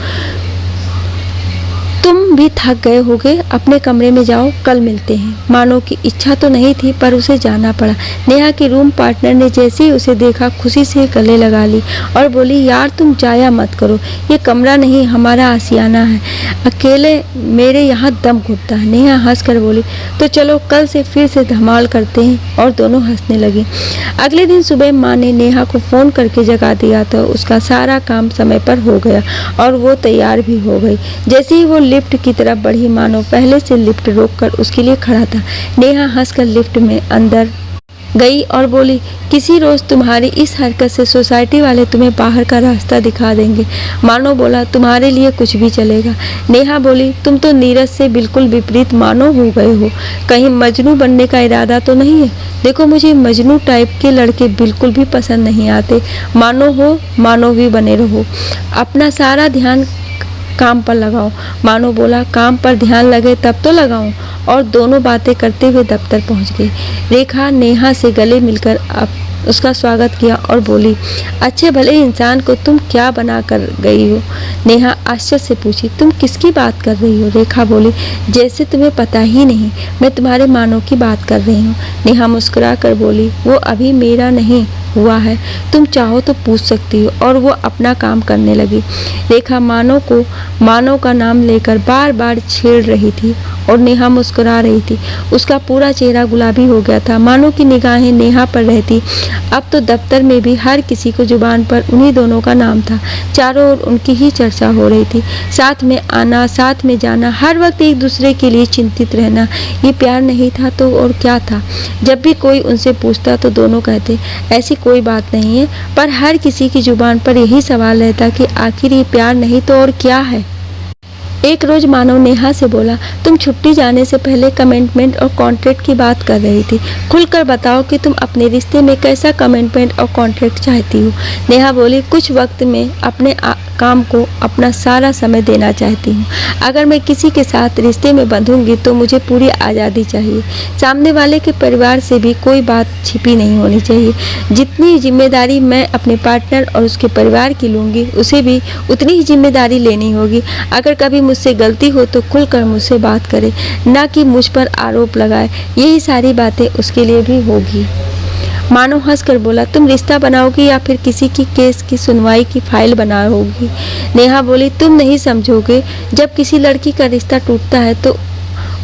तुम भी थक गए होगे, अपने कमरे में जाओ, कल मिलते हैं। मानो की इच्छा तो नहीं थी पर उसे जाना पड़ा। नेहा की रूम पार्टनर ने जैसे ही उसे देखा खुशी से गले लगा ली और बोली, यार तुम जाया मत करो, ये कमरा नहीं हमारा आशियाना है, अकेले मेरे यहाँ दम घुटता है। नेहा हंसकर बोली, तो चलो कल से फिर से धमाल करते हैं। और दोनों हंसने लगी। अगले दिन सुबह माँ ने नेहा को फ़ोन करके जगा दिया तो उसका सारा काम समय पर हो गया और वो तैयार भी हो गई। जैसे ही वो लिफ्ट की तरफ बढ़ी मानो पहले से लिफ्ट रोककर उसके लिए खड़ा था। नेहा हंसकर लिफ्ट में अंदर गई और बोली, किसी रोज़ तुम्हारी इस हरकत से सोसाइटी वाले तुम्हें बाहर का रास्ता दिखा देंगे। मानो बोला, तुम्हारे लिए कुछ भी चलेगा। नेहा बोली, तुम तो नीरज से बिल्कुल विपरीत मानो हो गए हो, कहीं मजनू बनने का इरादा तो नहीं है। देखो मुझे मजनू टाइप के लड़के बिल्कुल भी पसंद नहीं आते। मानो हो मानो भी बने रहो, अपना सारा ध्यान काम पर लगाओ। मानो बोला, काम पर ध्यान लगे तब तो लगाऊं। और दोनों बातें करते हुए दफ्तर पहुंच गए। रेखा नेहा से गले मिलकर उसका स्वागत किया और बोली, अच्छे भले इंसान को तुम क्या बना कर गई हो। नेहा आश्चर्य से पूछी, तुम किसकी बात कर रही हो। रेखा बोली, जैसे तुम्हें पता ही नहीं, मैं तुम्हारे मानो की बात कर रही हूँ। नेहा मुस्कुरा कर बोली, वो अभी मेरा नहीं हुआ है, तुम चाहो तो पूछ सकती हो। और वो अपना काम करने लगी। रेखा मानो का नाम लेकर बार बार छेड़ रही थी और नेहा मुस्कुरा रही थी। उसका पूरा चेहरा गुलाबी हो गया था। मानो की निगाहें नेहा पर रहती। अब तो दफ्तर में भी हर किसी को जुबान पर उन्हीं दोनों का नाम था। चारों ओर उनकी ही चर्चा हो रही थी। साथ में आना, साथ में जाना, हर वक्त एक दूसरे के लिए चिंतित रहना, ये प्यार नहीं था तो और क्या था। जब भी कोई उनसे पूछता तो दोनों कहते, ऐसी कोई बात नहीं है। पर हर किसी की जुबान पर यही सवाल रहता कि आखिर ये प्यार नहीं तो और क्या है। एक रोज मानव नेहा से बोला, तुम छुट्टी जाने से पहले कमिटमेंट और कॉन्ट्रैक्ट की बात कर रही थी, खुलकर बताओ कि तुम अपने रिश्ते में कैसा कमिटमेंट और कॉन्ट्रैक्ट चाहती हो। नेहा बोली, कुछ वक्त में अपने काम को अपना सारा समय देना चाहती हूँ। अगर मैं किसी के साथ रिश्ते में बंधूंगी तो मुझे पूरी आज़ादी चाहिए। सामने वाले के परिवार से भी कोई बात छिपी नहीं होनी चाहिए। जितनी जिम्मेदारी मैं अपने पार्टनर और उसके परिवार की लूँगी उसे भी उतनी ही जिम्मेदारी लेनी होगी। अगर कभी मुझसे गलती हो तो खुलकर मुझसे बात करे, ना कि मुझ पर आरोप लगाए। यही सारी बातें उसके लिए भी होगी। मानो हंसकर बोला, तुम रिश्ता बनाओगी या फिर किसी की केस की सुनवाई की फाइल बनाओगी। नेहा बोली, तुम नहीं समझोगे, जब किसी लड़की का रिश्ता टूटता है तो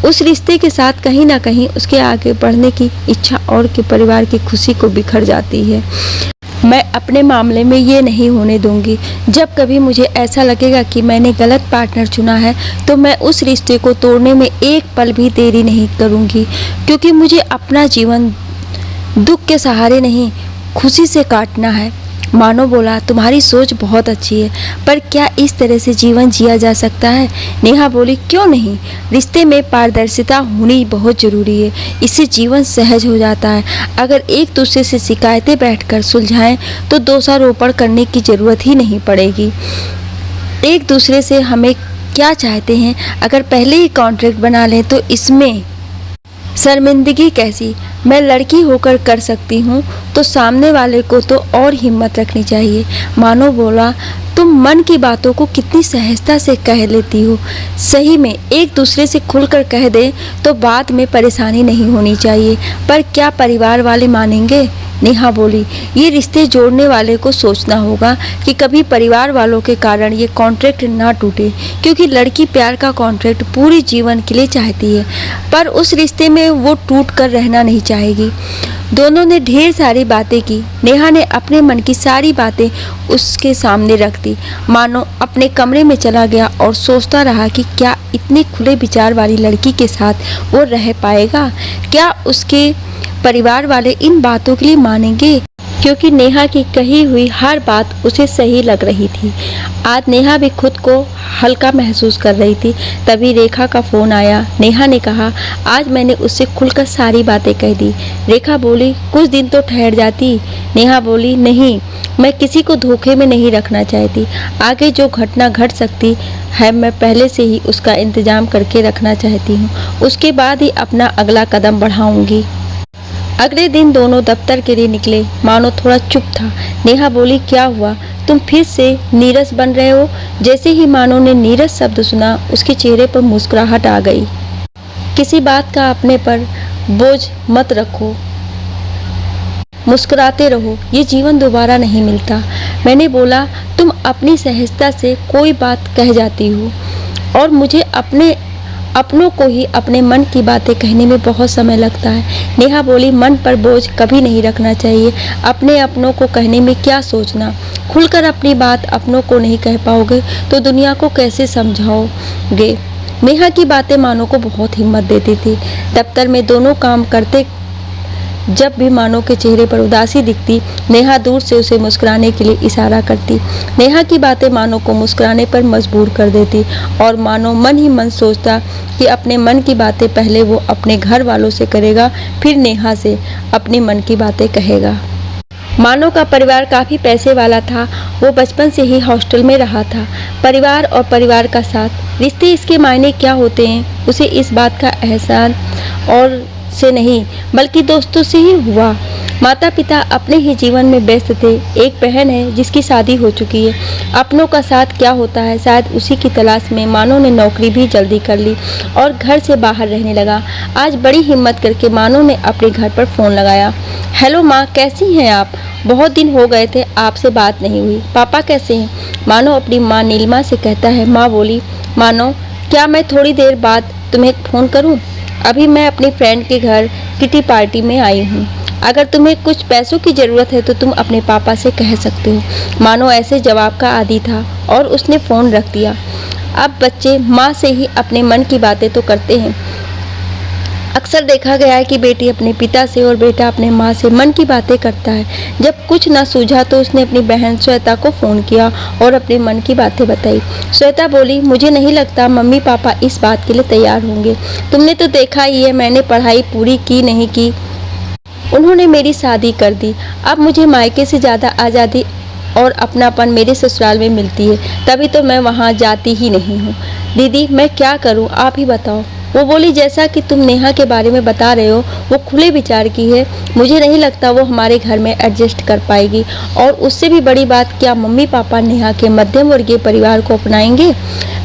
उस रिश्ते के साथ कहीं ना कहीं उसके आगे बढ़ने की इच्छा और के परिवार की खुशी को बिखर जाती है। मैं अपने मामले में ये नहीं होने दूंगी। जब कभी मुझे ऐसा लगेगा कि मैंने गलत पार्टनर चुना है तो मैं उस रिश्ते को तोड़ने में एक पल भी देरी नहीं करूंगी, क्योंकि मुझे अपना जीवन दुख के सहारे नहीं खुशी से काटना है। मानो बोला, तुम्हारी सोच बहुत अच्छी है, पर क्या इस तरह से जीवन जिया जा सकता है? नेहा बोली, क्यों नहीं, रिश्ते में पारदर्शिता होनी बहुत ज़रूरी है, इससे जीवन सहज हो जाता है। अगर एक दूसरे से शिकायतें बैठकर सुलझाएं तो दोषारोपण करने की ज़रूरत ही नहीं पड़ेगी। एक दूसरे से हमें क्या चाहते हैं अगर पहले ही कॉन्ट्रैक्ट बना लें तो इसमें शर्मिंदगी कैसी? मैं लड़की होकर कर सकती हूँ तो सामने वाले को तो और हिम्मत रखनी चाहिए। मानो बोला, तुम मन की बातों को कितनी सहजता से कह लेती हो। सही में एक दूसरे से खुलकर कह दे तो बाद में परेशानी नहीं होनी चाहिए, पर क्या परिवार वाले मानेंगे? नेहा बोली, ये रिश्ते जोड़ने वाले को सोचना होगा कि कभी परिवार वालों के कारण ये कॉन्ट्रैक्ट ना टूटे, क्योंकि लड़की प्यार का कॉन्ट्रैक्ट पूरे जीवन के लिए चाहती है, पर उस रिश्ते में वो टूट कर रहना नहीं चाहेगी। दोनों ने ढेर सारी बातें की। नेहा ने अपने मन की सारी बातें उसके सामने रख दी। मानो अपने कमरे में चला गया और सोचता रहा कि क्या इतने खुले विचार वाली लड़की के साथ वो रह पाएगा? क्या उसके परिवार वाले इन बातों के लिए मानेंगे? क्योंकि नेहा की कही हुई हर बात उसे सही लग रही थी। आज नेहा भी खुद को हल्का महसूस कर रही थी। तभी रेखा का फ़ोन आया। नेहा ने कहा, आज मैंने उससे खुलकर सारी बातें कह दी। रेखा बोली, कुछ दिन तो ठहर जाती। नेहा बोली, नहीं, मैं किसी को धोखे में नहीं रखना चाहती। आगे जो घटना घट सकती है मैं पहले से ही उसका इंतजाम करके रखना चाहती हूँ। उसके बाद ही अपना अगला कदम बढ़ाऊंगी। अगले दिन दोनों दफ्तर के लिए निकले। मानो थोड़ा चुप था। नेहा बोली, क्या हुआ, तुम फिर से नीरस बन रहे हो? जैसे ही मानो ने नीरस शब्द सुना उसके चेहरे पर मुस्कुराहट आ गई। किसी बात का अपने पर बोझ मत रखो, मुस्कुराते रहो, ये जीवन दोबारा नहीं मिलता। मैंने बोला, तुम अपनी सहजता से कोई बात कह जाती हो और मुझे अपनों को ही अपने मन की बातें कहने में बहुत समय लगता है। नेहा बोली, मन पर बोझ कभी नहीं रखना चाहिए। अपनों को कहने में क्या सोचना? खुलकर अपनी बात अपनों को नहीं कह पाओगे तो दुनिया को कैसे समझाओगे? नेहा की बातें मानो को बहुत हिम्मत देती थी। दफ्तर में दोनों काम करते जब भी मानो के चेहरे पर उदासी दिखती, नेहा दूर से उसे मुस्कुराने के लिए इशारा करती। नेहा की बातें मानो को मुस्कुराने पर मजबूर कर देती और मानो मन ही मन सोचता कि अपने मन की बातें पहले वो अपने घर वालों से करेगा, फिर नेहा से अपने मन की बातें कहेगा। मानो का परिवार काफ़ी पैसे वाला था। वो बचपन से ही हॉस्टल में रहा था। परिवार और परिवार का साथ, रिश्ते इसके मायने क्या होते हैं उसे इस बात का एहसास और से नहीं बल्कि दोस्तों से ही हुआ। माता पिता अपने ही जीवन में व्यस्त थे। एक बहन है जिसकी शादी हो चुकी है। अपनों का साथ क्या होता है शायद उसी की तलाश में मानो ने नौकरी भी जल्दी कर ली और घर से बाहर रहने लगा। आज बड़ी हिम्मत करके मानो ने अपने घर पर फ़ोन लगाया। हेलो माँ, कैसी हैं आप? बहुत दिन हो गए थे आपसे बात नहीं हुई। पापा कैसे हैं? मानो अपनी माँ नीलिमा से कहता है। माँ बोली, मानो क्या मैं थोड़ी देर बाद तुम्हें फ़ोन करूँ? अभी मैं अपनी फ्रेंड के घर किटी पार्टी में आई हूँ। अगर तुम्हें कुछ पैसों की ज़रूरत है तो तुम अपने पापा से कह सकते हो। मानो ऐसे जवाब का आदी था और उसने फ़ोन रख दिया। अब बच्चे माँ से ही अपने मन की बातें तो करते हैं। अक्सर देखा गया है कि बेटी अपने पिता से और बेटा अपने माँ से मन की बातें करता है। जब कुछ न सूझा तो उसने अपनी बहन श्वेता को फ़ोन किया और अपने मन की बातें बताई। श्वेता बोली, मुझे नहीं लगता मम्मी पापा इस बात के लिए तैयार होंगे। तुमने तो देखा ही है, मैंने पढ़ाई पूरी की नहीं की, उन्होंने मेरी शादी कर दी। अब मुझे मायके से ज़्यादा आज़ादी और अपनापन मेरे ससुराल में मिलती है, तभी तो मैं वहाँ जाती ही नहीं हूँ। दीदी मैं क्या करूँ, आप ही बताओ। वो बोली, जैसा कि तुम नेहा के बारे में बता रहे हो वो खुले विचार की है। मुझे नहीं लगता वो हमारे घर में एडजस्ट कर पाएगी, और उससे भी बड़ी बात, क्या मम्मी पापा नेहा के मध्यम वर्गीय परिवार को अपनाएंगे?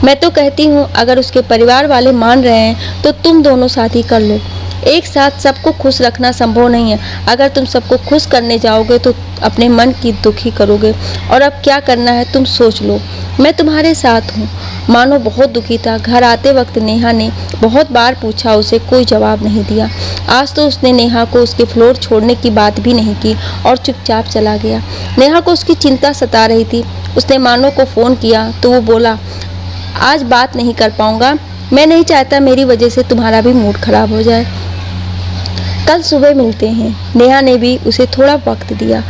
मैं तो कहती हूँ अगर उसके परिवार वाले मान रहे हैं तो तुम दोनों शादी कर लो। एक साथ सबको खुश रखना संभव नहीं है। अगर तुम सबको खुश करने जाओगे तो अपने मन की दुखी करोगे। और अब क्या करना है तुम सोच लो, मैं तुम्हारे साथ हूँ। मानो बहुत दुखी था। घर आते वक्त नेहा ने बहुत बार पूछा, उसे कोई जवाब नहीं दिया। आज तो उसने नेहा को उसके फ्लोर छोड़ने की बात भी नहीं की और चुपचाप चला गया। नेहा को उसकी चिंता सता रही थी। उसने मानो को फ़ोन किया तो वो बोला, आज बात नहीं कर पाऊँगा, मैं नहीं चाहता मेरी वजह से तुम्हारा भी मूड खराब हो जाए, कल सुबह मिलते हैं। नेहा ने भी उसे थोड़ा वक्त दिया।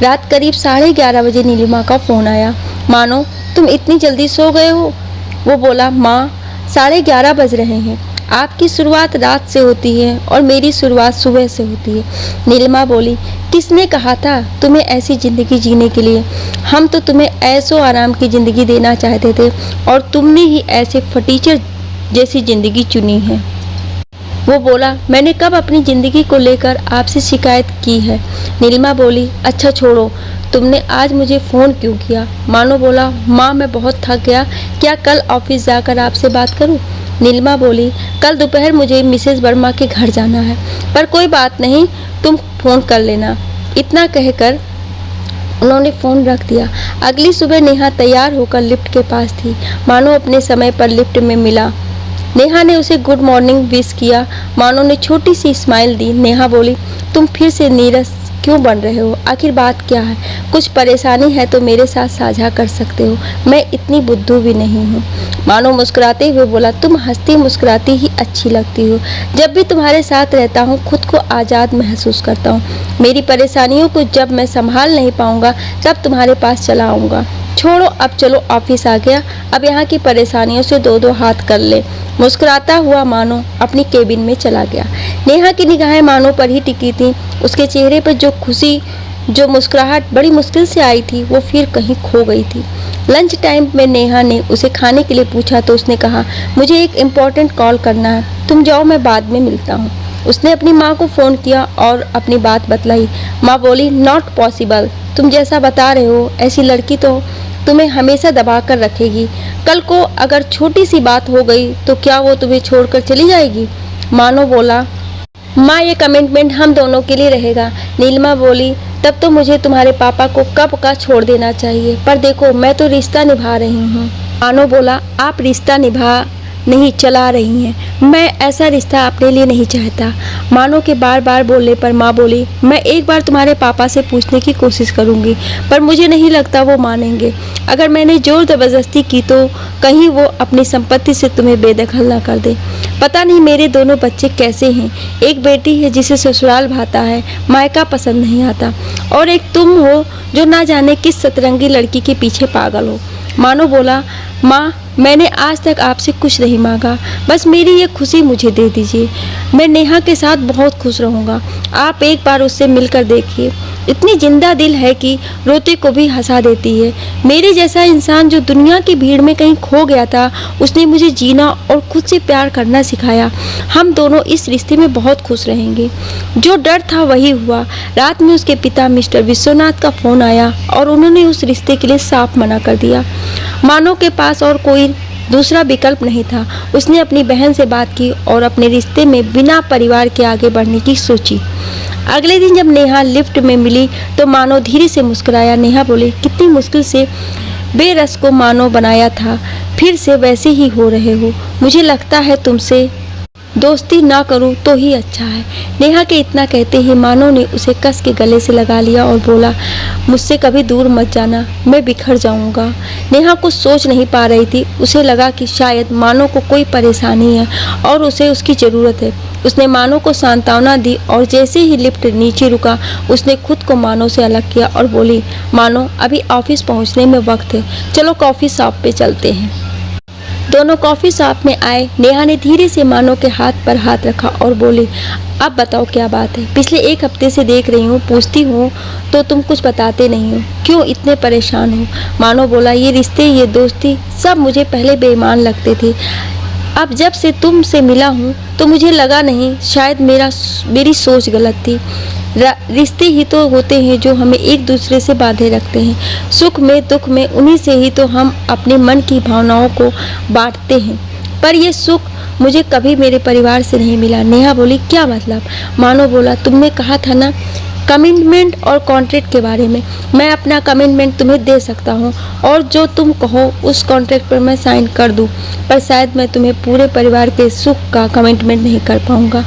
रात करीब 11:30 बजे नीलिमा का फ़ोन आया। मानो तुम इतनी जल्दी सो गए हो? वो बोला, माँ 11:30 बज रहे हैं। आपकी शुरुआत रात से होती है और मेरी शुरुआत सुबह से होती है। नीलिमा बोली, किसने कहा था तुम्हें ऐसी ज़िंदगी जीने के लिए? हम तो तुम्हें ऐसो आराम की ज़िंदगी देना चाहते थे और तुमने ही ऐसे फटीचर जैसी ज़िंदगी चुनी है। वो बोला, मैंने कब अपनी ज़िंदगी को लेकर आपसे शिकायत की है? नीलिमा बोली, अच्छा छोड़ो, तुमने आज मुझे फ़ोन क्यों किया? मानो बोला, माँ मैं बहुत थक गया, क्या कल ऑफिस जाकर आपसे बात करूँ? नीलिमा बोली, कल दोपहर मुझे मिसेस वर्मा के घर जाना है, पर कोई बात नहीं, तुम फ़ोन कर लेना। इतना कहकर उन्होंने फ़ोन रख दिया। अगली सुबह नेहा तैयार होकर लिफ्ट के पास थी। मानो अपने समय पर लिफ्ट में मिला। नेहा ने उसे गुड मॉर्निंग विश किया। मानो ने छोटी सी स्माइल दी। नेहा बोली, तुम फिर से नीरस क्यों बन रहे हो? आखिर बात क्या है? कुछ परेशानी है तो मेरे साथ साझा कर सकते हो, मैं इतनी बुद्धू भी नहीं हूँ। मानो मुस्कुराते हुए बोला, तुम हंसती मुस्कुराती ही अच्छी लगती हो। जब भी तुम्हारे साथ रहता हूँ खुद को आज़ाद महसूस करता हूँ। मेरी परेशानियों को जब मैं संभाल नहीं पाऊँगा तब तुम्हारे पास चला आऊँगा। छोड़ो, अब चलो, ऑफिस आ गया, अब यहाँ की परेशानियों से दो दो हाथ कर ले। मुस्कुराता हुआ मानो अपनी केबिन में चला गया। नेहा की निगाहें मानो पर ही टिकी थीं। उसके चेहरे पर जो खुशी, जो मुस्कुराहट बड़ी मुश्किल से आई थी, वो फिर कहीं खो गई थी। लंच टाइम में नेहा ने उसे खाने के लिए पूछा तो उसने कहा, मुझे एक इम्पोर्टेंट कॉल करना है, तुम जाओ, मैं बाद में मिलता हूँ। उसने अपनी माँ को फ़ोन किया और अपनी बात बतलाई। माँ बोली, नॉट पॉसिबल, तुम जैसा बता रहे हो ऐसी लड़की तो तुम्हें हमेशा दबा कर रखेगी। कल को अगर छोटी सी बात हो गई तो क्या वो तुम्हें छोड़कर चली जाएगी? मानो बोला, माँ ये कमिटमेंट हम दोनों के लिए रहेगा। नीलिमा बोली, तब तो मुझे तुम्हारे पापा को कब का छोड़ देना चाहिए, पर देखो मैं तो रिश्ता निभा रही हूँ। मानो बोला, आप रिश्ता निभा नहीं चला रही हैं, मैं ऐसा रिश्ता अपने लिए नहीं चाहता। मानो के बार बार बोलने पर माँ बोली, मैं एक बार तुम्हारे पापा से पूछने की कोशिश करूँगी, पर मुझे नहीं लगता वो मानेंगे। अगर मैंने जोर ज़बरदस्ती की तो कहीं वो अपनी संपत्ति से तुम्हें बेदखल ना कर दे। पता नहीं मेरे दोनों बच्चे कैसे हैं, एक बेटी है जिसे ससुराल भाता है, मायका पसंद नहीं आता, और एक तुम हो जो ना जाने किस सतरंगी लड़की के पीछे पागल हो। मानो बोला, माँ मैंने आज तक आपसे कुछ नहीं मांगा, बस मेरी ये खुशी मुझे दे दीजिए। मैं नेहा के साथ बहुत खुश रहूँगा। आप एक बार उससे मिलकर देखिए, इतनी जिंदा दिल है कि रोते को भी हंसा देती है। मेरे जैसा इंसान जो दुनिया की भीड़ में कहीं खो गया था, उसने मुझे जीना और खुद से प्यार करना सिखाया। हम दोनों इस रिश्ते में बहुत खुश रहेंगे। जो डर था वही हुआ। रात में उसके पिता मिस्टर विश्वनाथ का फ़ोन आया और उन्होंने उस रिश्ते के लिए साफ मना कर दिया। मानो के पास और कोई दूसरा विकल्प नहीं था। उसने अपनी बहन से बात की और अपने रिश्ते में बिना परिवार के आगे बढ़ने की सोची। अगले दिन जब नेहा लिफ्ट में मिली तो मानो धीरे से मुस्कुराया। नेहा बोली, कितनी मुश्किल से बेरस को मानो बनाया था, फिर से वैसे ही हो रहे हो। मुझे लगता है तुमसे दोस्ती ना करूं तो ही अच्छा है। नेहा के इतना कहते ही मानो ने उसे कस के गले से लगा लिया और बोला, मुझसे कभी दूर मत जाना, मैं बिखर जाऊंगा। नेहा कुछ सोच नहीं पा रही थी। उसे लगा कि शायद मानो को कोई परेशानी है और उसे उसकी ज़रूरत है। उसने मानो को सांत्वना दी और जैसे ही लिफ्ट नीचे रुका उसने खुद को मानो से अलग किया और बोली, मानो अभी ऑफिस पहुंचने में वक्त है, चलो कॉफ़ी शॉप पे चलते हैं। दोनों कॉफ़ी शॉप में आए। नेहा ने धीरे से मानो के हाथ पर हाथ रखा और बोली, अब बताओ क्या बात है? पिछले एक हफ्ते से देख रही हूँ, पूछती हूँ तो तुम कुछ बताते नहीं हो, क्यों इतने परेशान हो? मानो बोला, ये रिश्ते, ये दोस्ती सब मुझे पहले बेईमान लगते थे। अब जब से तुमसे मिला हूँ तो मुझे लगा नहीं, शायद मेरी सोच गलत थी। रिश्ते ही तो होते हैं जो हमें एक दूसरे से बांधे रखते हैं। सुख में दुख में उन्हीं से ही तो हम अपने मन की भावनाओं को बांटते हैं। पर ये सुख मुझे कभी मेरे परिवार से नहीं मिला। नेहा बोली, क्या मतलब? मानो बोला, तुमने कहा था ना कमिटमेंट और कॉन्ट्रैक्ट के बारे में। मैं अपना कमिटमेंट तुम्हें दे सकता हूँ और जो तुम कहो उस कॉन्ट्रैक्ट पर मैं साइन कर दूँ, पर शायद मैं तुम्हें पूरे परिवार के सुख का कमिटमेंट नहीं कर पाऊँगा।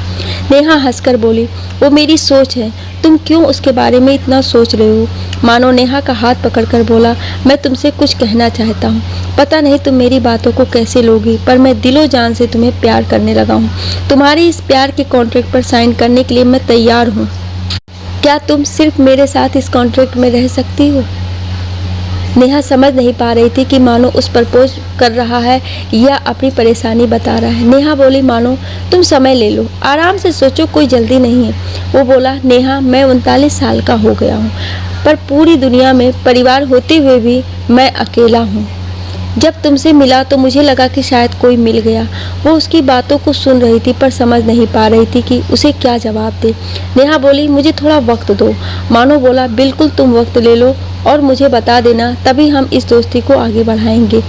नेहा हंसकर बोली, वो मेरी सोच है, तुम क्यों उसके बारे में इतना सोच रहे हो? मानो नेहा का हाथ पकड़कर बोला, मैं तुमसे कुछ कहना चाहता हूँ। पता नहीं तुम मेरी बातों को कैसे लोगी, पर मैं दिलो जान से तुम्हें प्यार करने लगा हूँ। तुम्हारी इस प्यार के कॉन्ट्रैक्ट पर साइन करने के लिए मैं तैयार हूँ। क्या तुम सिर्फ मेरे साथ इस कॉन्ट्रैक्ट में रह सकती हो? नेहा समझ नहीं पा रही थी कि मानो उस प्रपोज कर रहा है या अपनी परेशानी बता रहा है। नेहा बोली, मानो तुम समय ले लो, आराम से सोचो, कोई जल्दी नहीं है। वो बोला, नेहा मैं 39 साल का हो गया हूँ, पर पूरी दुनिया में परिवार होते हुए भी मैं अकेला हूँ। जब तुमसे मिला तो मुझे लगा कि शायद कोई मिल गया। वो उसकी बातों को सुन रही थी पर समझ नहीं पा रही थी कि उसे क्या जवाब दे। नेहा बोली, मुझे थोड़ा वक्त दो। मानो बोला, बिल्कुल तुम वक्त ले लो और मुझे बता देना, तभी हम इस दोस्ती को आगे बढ़ाएंगे,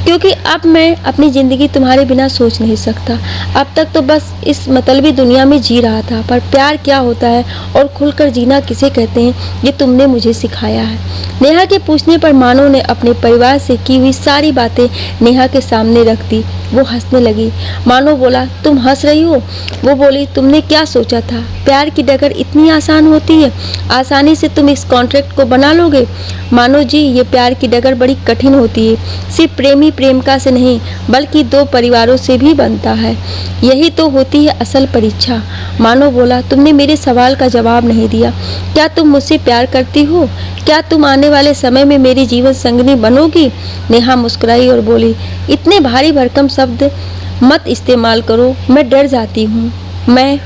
क्योंकि अब मैं अपनी ज़िंदगी तुम्हारे बिना सोच नहीं सकता। अब तक तो बस इस मतलबी दुनिया में जी रहा था, पर प्यार क्या होता है और खुलकर जीना किसे कहते हैं, ये तुमने मुझे सिखाया है। नेहा के पूछने पर मानो ने अपने परिवार से की हुई सारी बातें नेहा के सामने रख दी। वो हंसने लगी। मानो बोला, तुम हंस रही हो? वो बोली, तुमने क्या सोचा था? प्यार की डगर इतनी आसान होती है? आसानी से तुम इस कॉन्ट्रैक्ट को बना लोगे? मानो जी, ये प्यार की डगर बड़ी कठिन होती है। सिर्फ प्रेमी प्रेमिका से नहीं, बल्कि दो परिवारों से भी बनता है। यही तो होती है असल परीक्षा। मानो बोला, तुमने मेरे सवाल का जवाब नहीं दिया। क्या तुम मुझसे प्यार करती हो? क्या तुम आने वाले समय में मेरी जीवन संगिनी बनोगी? नेहा मुस्कुराई और बोली, इतने भारी भरकम शब्द मत इस्तेमाल करो, मैं डर जाती हूँ। मैं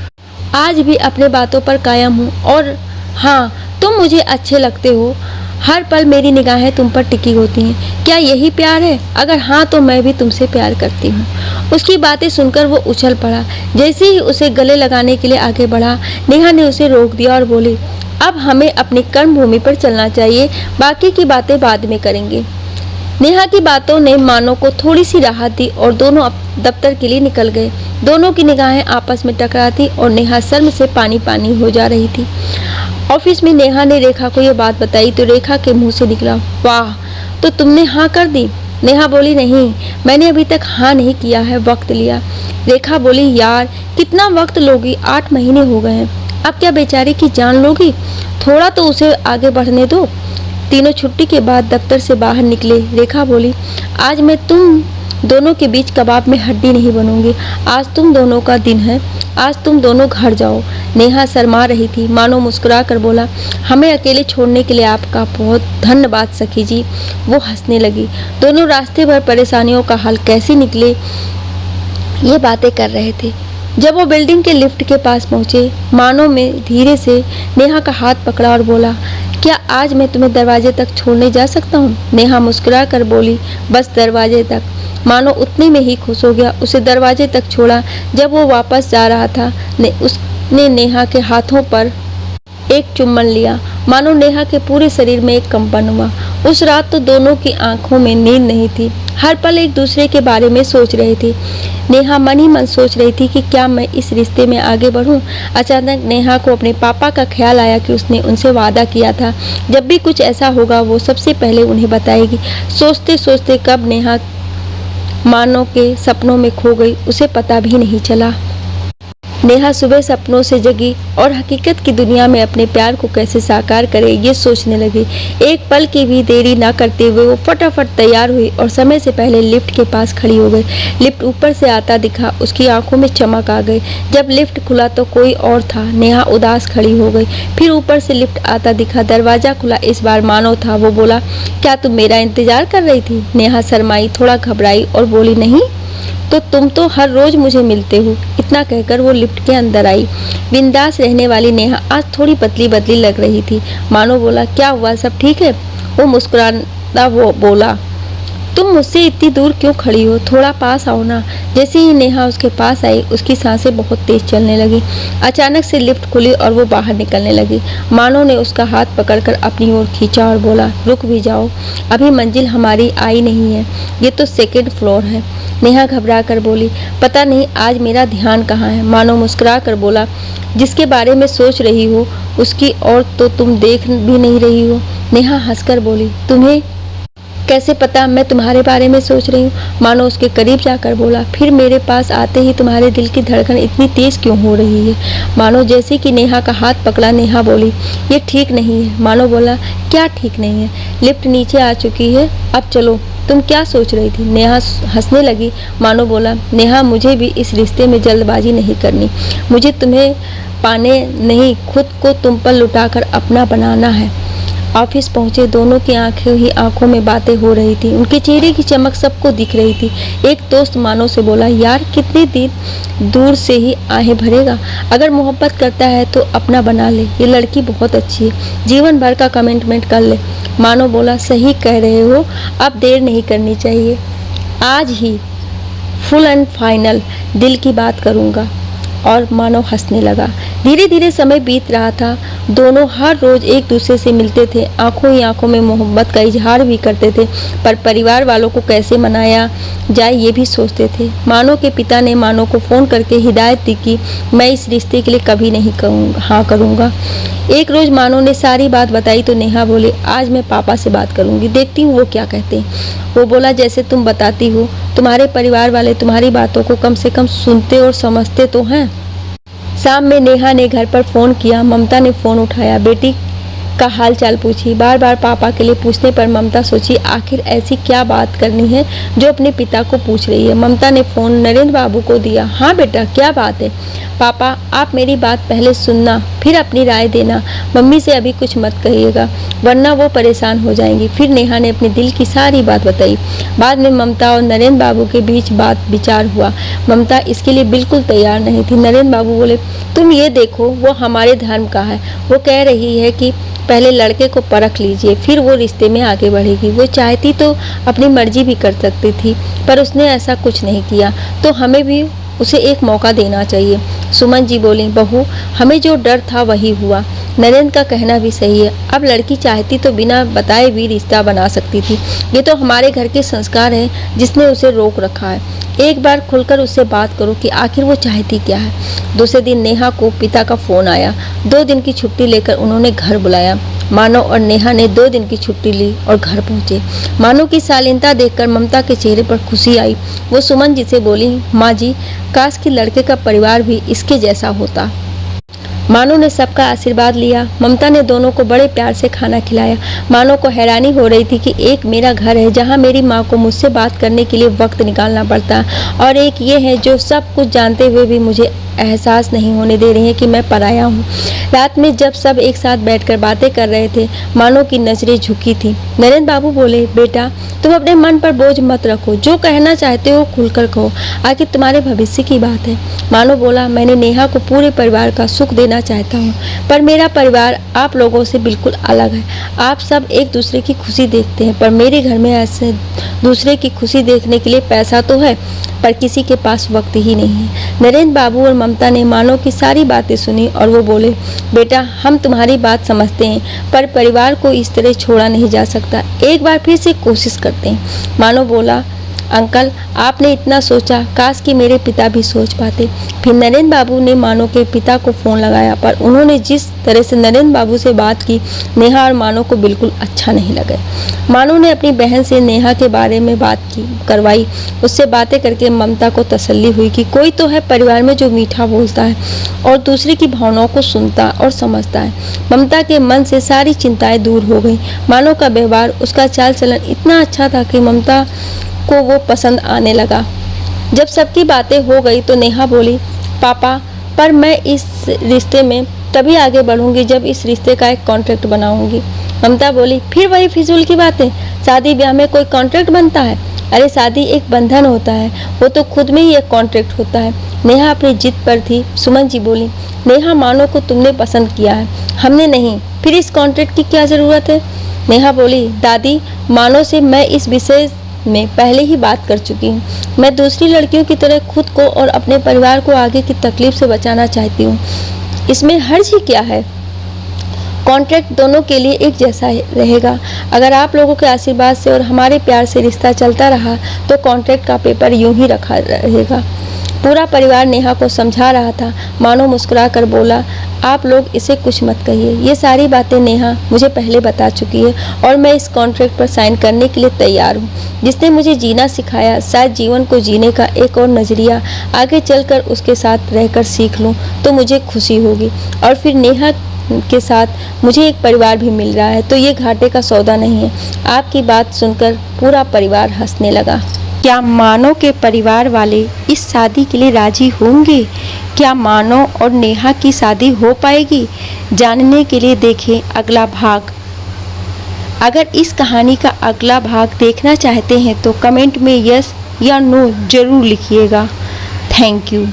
आज भी अपने बातों पर कायम हूँ और हाँ, तुम मुझे अच्छे लगते हो। हर पल मेरी निगाहें तुम पर टिकी होती हैं। क्या यही प्यार है? अगर हाँ तो मैं भी तुमसे प्यार करती हूँ। उसकी बातें सुनकर वो उछल पड़ा। जैसे ही उसे गले लगाने के लिए आगे बढ़ा, नेहा ने उसे रोक दिया और बोली, अब हमें अपनी कर्म भूमि पर चलना चाहिए, बाकी की बातें बाद में करेंगे। नेहा की बातों ने मानो को थोड़ी सी राहत दी और दोनों दफ्तर के लिए निकल गए। दोनों की निगाहें आपस में टकराती और नेहा शर्म से पानी पानी हो जा रही थी। ऑफिस में नेहा ने रेखा को यह बात बताई तो रेखा के मुंह से निकला, वाह, तो तुमने हाँ कर दी? नेहा बोली, नहीं, मैंने अभी तक हाँ नहीं किया है, वक्त लिया। रेखा बोली, यार कितना वक्त लोगी? 8 महीने हो गए हैं, अब क्या बेचारे की जान लोगी? थोड़ा तो उसे आगे बढ़ने दो। तीनों छुट्टी के बाद दफ्तर से बाहर निकले। रेखा बोली, आज मैं तुम दोनों के बीच कबाब में हड्डी नहीं बनूंगी। आज तुम दोनों का दिन है, आज तुम दोनों घर जाओ। नेहा शर्मा रही थी। मानो मुस्कुरा कर बोला, हमें अकेले छोड़ने के लिए आपका बहुत धन्यवाद सखी जी। वो हंसने लगी। दोनों रास्ते भर परेशानियों का हल कैसे निकले ये बातें कर रहे थे। जब वो बिल्डिंग के लिफ्ट के पास पहुंचे, मानो में धीरे से नेहा का हाथ पकड़ा और बोला, क्या आज मैं तुम्हें दरवाजे तक छोड़ने जा सकता हूँ? नेहा मुस्कुरा कर बोली, बस दरवाजे तक। मानो उतने में ही खुश हो गया। उसे दरवाजे तक छोड़ा। जब वो वापस जा रहा था, उसने नेहा के हाथों पर एक चुम्बन लिया। मानो नेहा के पूरे शरीर में एक कंपन हुआ। उस रात तो दोनों की आंखों में नींद नहीं थी। हर पल एक दूसरे के बारे में सोच रही थी। नेहा मन ही मन सोच रही थी कि क्या मैं इस रिश्ते में आगे बढ़ूं। अचानक नेहा को अपने पापा का ख्याल आया कि उसने उनसे वादा किया था, जब भी कुछ ऐसा होगा वो सबसे पहले उन्हें बताएगी। सोचते सोचते कब नेहा मानो के सपनों में खो गई, उसे पता भी नहीं चला। नेहा सुबह सपनों से जगी और हकीकत की दुनिया में अपने प्यार को कैसे साकार करे ये सोचने लगी। एक पल की भी देरी ना करते हुए वो फटाफट तैयार हुई और समय से पहले लिफ्ट के पास खड़ी हो गई। लिफ्ट ऊपर से आता दिखा, उसकी आंखों में चमक आ गई। जब लिफ्ट खुला तो कोई और था। नेहा उदास खड़ी हो गई। फिर ऊपर से लिफ्ट आता दिखा, दरवाजा खुला, इस बार मानो था। वो बोला, क्या तुम मेरा इंतजार कर रही थी? नेहा शर्माई, थोड़ा घबराई और बोली, नहीं तो तुम तो हर रोज मुझे मिलते हो। इतना कहकर वो लिफ्ट के अंदर आई। बिंदास रहने वाली नेहा आज थोड़ी पतली बदली लग रही थी। मानो बोला, क्या हुआ, सब ठीक है? वो मुस्कुराता वो बोला, तुम मुझसे इतनी दूर क्यों खड़ी हो? थोड़ा पास आओ ना। जैसे ही नेहा उसके पास आई, उसकी सांसें बहुत तेज चलने लगी। अचानक से लिफ्ट खुली और वो बाहर निकलने लगी। मानो ने उसका हाथ पकड़कर अपनी ओर खींचा और बोला, रुक भी जाओ, अभी मंजिल हमारी आई नहीं है, ये तो 2nd फ्लोर है। नेहा घबरा कर बोली, पता नहीं आज मेरा ध्यान कहाँ है। मानो मुस्कुरा कर बोला, जिसके बारे में सोच रही हो उसकी और तो तुम देख भी नहीं रही हो। नेहा हंसकर बोली, तुम्हें कैसे पता मैं तुम्हारे बारे में सोच रही हूँ। मानो उसके करीब जाकर बोला, फिर मेरे पास आते ही तुम्हारे दिल की धड़कन इतनी तेज क्यों हो रही है। मानो जैसे कि नेहा का हाथ पकड़ा, नेहा बोली, ये ठीक नहीं है। मानो बोला, क्या ठीक नहीं है? लिफ्ट नीचे आ चुकी है, अब चलो। तुम क्या सोच रही थी? नेहा हंसने लगी। मानो बोला, नेहा मुझे भी इस रिश्ते में जल्दबाजी नहीं करनी। मुझे तुम्हें पाने नहीं, खुद को तुम पर लुटाकर अपना बनाना है। ऑफिस पहुंचे दोनों की आंखों में बातें हो रही थी। उनके चेहरे की चमक सबको दिख रही थी। एक दोस्त मानो से बोला, यार कितनी दिन दूर से ही आहें भरेगा। अगर मोहब्बत करता है तो अपना बना ले, ये लड़की बहुत अच्छी है, जीवन भर का कमिटमेंट कर ले। मानो बोला, सही कह रहे हो, अब देर नहीं करनी चाहिए। आज ही फुल एंड फाइनल दिल की बात करूँगा। और मानो हंसने लगा। धीरे धीरे समय बीत रहा था। दोनों हर रोज एक दूसरे से मिलते थे, आंखों ही आंखों में मोहब्बत का इजहार भी करते थे, पर परिवार वालों को कैसे मनाया जाए ये भी सोचते थे। मानो के पिता ने मानो को फ़ोन करके हिदायत दी कि मैं इस रिश्ते के लिए कभी नहीं हाँ करूँगा। एक रोज़ मानो ने सारी बात बताई तो नेहा बोली, आज मैं पापा से बात करूँगी, देखती हूँ वो क्या कहते हैं। वो बोला, जैसे तुम बताती हो, तुम्हारे परिवार वाले तुम्हारी बातों को कम से कम सुनते और समझते तो हैं। शाम में नेहा ने घर पर फ़ोन किया। ममता ने फ़ोन उठाया, बेटी का हाल चाल पूछी। बार बार पापा के लिए पूछने पर ममता सोची, आखिर ऐसी क्या बात करनी है जो अपने पिता को पूछ रही है। ममता ने फ़ोन नरेंद्र बाबू को दिया। हाँ बेटा, क्या बात है? पापा, आप मेरी बात पहले सुनना, फिर अपनी राय देना। मम्मी से अभी कुछ मत कहिएगा, वरना वो परेशान हो जाएंगी। फिर नेहा ने अपने दिल की सारी बात बताई। बाद में ममता और नरेंद्र बाबू के बीच बात विचार हुआ। ममता इसके लिए बिल्कुल तैयार नहीं थी। नरेंद्र बाबू बोले, तुम ये देखो, वो हमारे धर्म का है। वो कह रही है कि पहले लड़के को परख लीजिए, फिर वो रिश्ते में आगे बढ़ेगी। वो चाहती तो अपनी मर्जी भी कर सकती थी, पर उसने ऐसा कुछ नहीं किया, तो हमें भी उसे एक मौका देना चाहिए। सुमन जी बोली, बहू, हमें जो डर था वही हुआ। नरेंद्र का कहना भी सही है। अब लड़की चाहती तो बिना बताए भी रिश्ता बना सकती थी। ये तो हमारे घर के संस्कार हैं जिसने उसे रोक रखा है। एक बार खुलकर उससे बात करो कि आखिर वो चाहती क्या है। दूसरे दिन नेहा को पिता का फ़ोन आया। 2 दिन की छुट्टी लेकर उन्होंने घर बुलाया। मानो और नेहा ने 2 दिन की छुट्टी ली और घर पहुंचे। मानो की शालीनता देखकर ममता के चेहरे पर खुशी आई। वो सुमन जी से बोली, माँ जी, काश कि लड़के का परिवार भी इसके जैसा होता। मानो ने सबका आशीर्वाद लिया। ममता ने दोनों को बड़े प्यार से खाना खिलाया। मानो को हैरानी हो रही थी कि एक मेरा घर है जहाँ मेरी माँ को मुझसे बात करने के लिए वक्त निकालना पड़ता, और एक ये है जो सब कुछ जानते हुए भी मुझे एहसास नहीं होने दे रही है कि मैं पराया हूँ। रात में जब सब एक साथ बैठकर बातें कर रहे थे, मानो की नज़रें झुकी थी। नरेंद्र बाबू बोले, बेटा, तुम अपने मन पर बोझ मत रखो, जो कहना चाहते हो खुलकर कहो, आखिर तुम्हारे भविष्य की बात है। मानो बोला, मैंने नेहा को पूरे परिवार का सुख देना चाहता हूँ, पर मेरा परिवार आप लोगों से बिल्कुल अलग है। आप सब एक दूसरे की खुशी देखते हैं, पर मेरे घर में ऐसे दूसरे की खुशी देखने के लिए पैसा तो है, पर किसी के पास वक्त ही नहीं है। नरेंद्र बाबू और ममता ने मानो की सारी बातें सुनी और वो बोले, बेटा, हम तुम्हारी बात समझते हैं, पर परिवार को इस तरह छोड़ा नहीं जा सकता। एक बार फिर से कोशिश करते हैं। मानो बोला, अंकल, आपने इतना सोचा, काश कि मेरे पिता भी सोच पाते। फिर नरेंद्र बाबू ने मानो के पिता को फ़ोन लगाया, पर उन्होंने जिस तरह से नरेंद्र बाबू से बात की, नेहा और मानो को बिल्कुल अच्छा नहीं लगा। मानो ने अपनी बहन से नेहा के बारे में बात करवाई। उससे बातें करके ममता को तसल्ली हुई कि कोई तो है परिवार में जो मीठा बोलता है और दूसरे की भावनाओं को सुनता और समझता है। ममता के मन से सारी चिंताएं दूर हो गई। मानो का व्यवहार, उसका चाल चलन इतना अच्छा था कि ममता को वो पसंद आने लगा। जब सबकी बातें हो गई तो नेहा बोली, पापा, पर मैं इस रिश्ते में तभी आगे बढ़ूंगी जब इस रिश्ते का एक कॉन्ट्रैक्ट बनाऊंगी। ममता बोली, फिर वही फिजूल की बातें, शादी ब्याह में कोई कॉन्ट्रैक्ट बनता है? अरे शादी एक बंधन होता है, वो तो खुद में ही एक कॉन्ट्रैक्ट होता है। नेहा अपनी जिद पर थी। सुमन जी बोली, नेहा, मानो को तुमने पसंद किया है, हमने नहीं, फिर इस कॉन्ट्रैक्ट की क्या ज़रूरत है? नेहा बोली, दादी, मानो से मैं इस विषय में पहले ही बात कर चुकी हूँ। मैं दूसरी लड़कियों की तरह खुद को और अपने परिवार को आगे की तकलीफ से बचाना चाहती हूँ। इसमें हर्ज ही क्या है? कॉन्ट्रैक्ट दोनों के लिए एक जैसा रहेगा। अगर आप लोगों के आशीर्वाद से और हमारे प्यार से रिश्ता चलता रहा तो कॉन्ट्रैक्ट का पेपर यूं ही रखा रहेगा। पूरा परिवार नेहा को समझा रहा था। मानो मुस्कुरा कर बोला, आप लोग इसे कुछ मत कहिए, ये सारी बातें नेहा मुझे पहले बता चुकी है और मैं इस कॉन्ट्रैक्ट पर साइन करने के लिए तैयार हूँ। जिसने मुझे जीना सिखाया, शायद जीवन को जीने का एक और नज़रिया आगे चलकर उसके साथ रहकर सीख लूँ तो मुझे खुशी होगी। और फिर नेहा के साथ मुझे एक परिवार भी मिल रहा है तो ये घाटे का सौदा नहीं है। आपकी बात सुनकर पूरा परिवार हंसने लगा। क्या मानो के परिवार वाले इस शादी के लिए राजी होंगे? क्या मानो और नेहा की शादी हो पाएगी? जानने के लिए देखें अगला भाग। अगर इस कहानी का अगला भाग देखना चाहते हैं तो कमेंट में यस या नो जरूर लिखिएगा। Thank you.